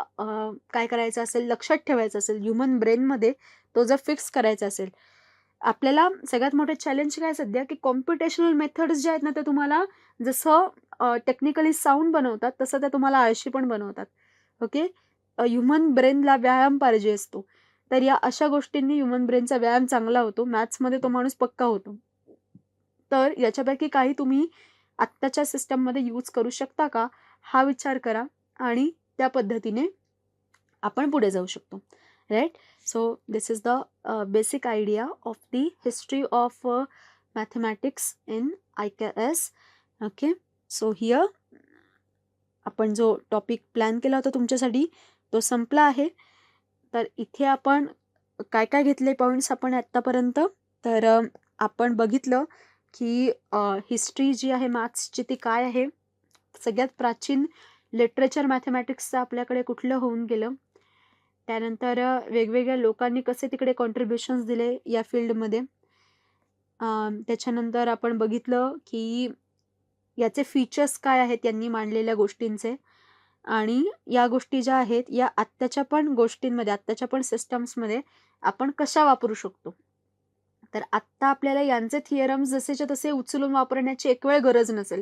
काय करायचं असेल, लक्षात ठेवायचं असेल, ह्युमन ब्रेनमध्ये तो जर फिक्स करायचा असेल, आपल्याला सगळ्यात मोठे चॅलेंज काय सध्या, की कॉम्प्युटेशनल मेथड्स ज्या आहेत ना, ते तुम्हाला जसं टेक्निकली साऊंड बनवतात तसं त्या तुम्हाला आळशी पण बनवतात. ओके, ह्युमन ब्रेनला व्यायाम पाहिजे असतो, तर या अशा गोष्टींनी ह्युमन ब्रेनचा व्यायाम चांगला होतो, मॅथ्समध्ये तो माणूस पक्का होतो. तर याच्यापैकी काही तुम्ही आत्ताच्या सिस्टममध्ये यूज करू शकता का, हा विचार करा आणि त्या पद्धतीने आपण पुढे जाऊ शकतो. Right. So this is the basic idea of the history of mathematics in IKS. Okay, so here आपण जो टॉपिक प्लॅन केला होता तुमच्यासाठी तो संपला आहे. तर इथे आपण काय काय घेतले पॉईंट्स आपण आत्तापर्यंत, तर आपण बघितलं की हिस्ट्री जी आहे मॅथ्सची ती काय आहे, सगळ्यात प्राचीन लिटरेचर मॅथमॅटिक्सचं आपल्याकडे कुठलं होऊन गेलं, त्यानंतर वेगवेगळ्या लोकांनी कसे तिकडे कॉन्ट्रीब्युशन्स दिले या फील्डमध्ये, त्याच्यानंतर आपण बघितलं की याचे फीचर्स काय आहेत यांनी मांडलेल्या गोष्टींचे, आणि या गोष्टी ज्या आहेत या आत्ताच्या पण गोष्टींमध्ये, आत्ताच्या पण सिस्टम्समध्ये आपण कशा वापरू शकतो. तर आत्ता आपल्याला यांचे थिअरम्स जसेच्या तसे उचलून वापरण्याची एक वेळ गरज नसेल,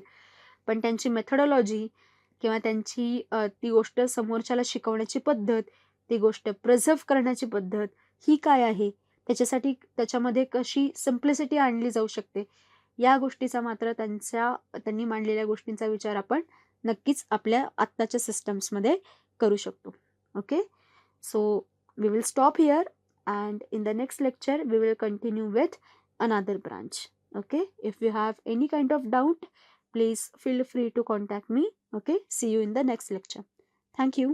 पण त्यांची मेथडॉलॉजी किंवा त्यांची ती गोष्ट समोरच्याला शिकवण्याची पद्धत, ती गोष्ट प्रिझर्व्ह करण्याची पद्धत ही काय आहे, त्याच्यासाठी त्याच्यामध्ये कशी सिम्प्लिसिटी आणली जाऊ शकते, या गोष्टीचा मात्र त्यांनी मांडलेल्या गोष्टींचा विचार आपण नक्कीच आपल्या आत्ताच्या सिस्टम्समध्ये करू शकतो. Okay, so we will stop here and in the next lecture we will continue with another branch. Okay, if you have any kind of doubt, please feel free to contact me. Okay, see you in the next lecture. Thank you.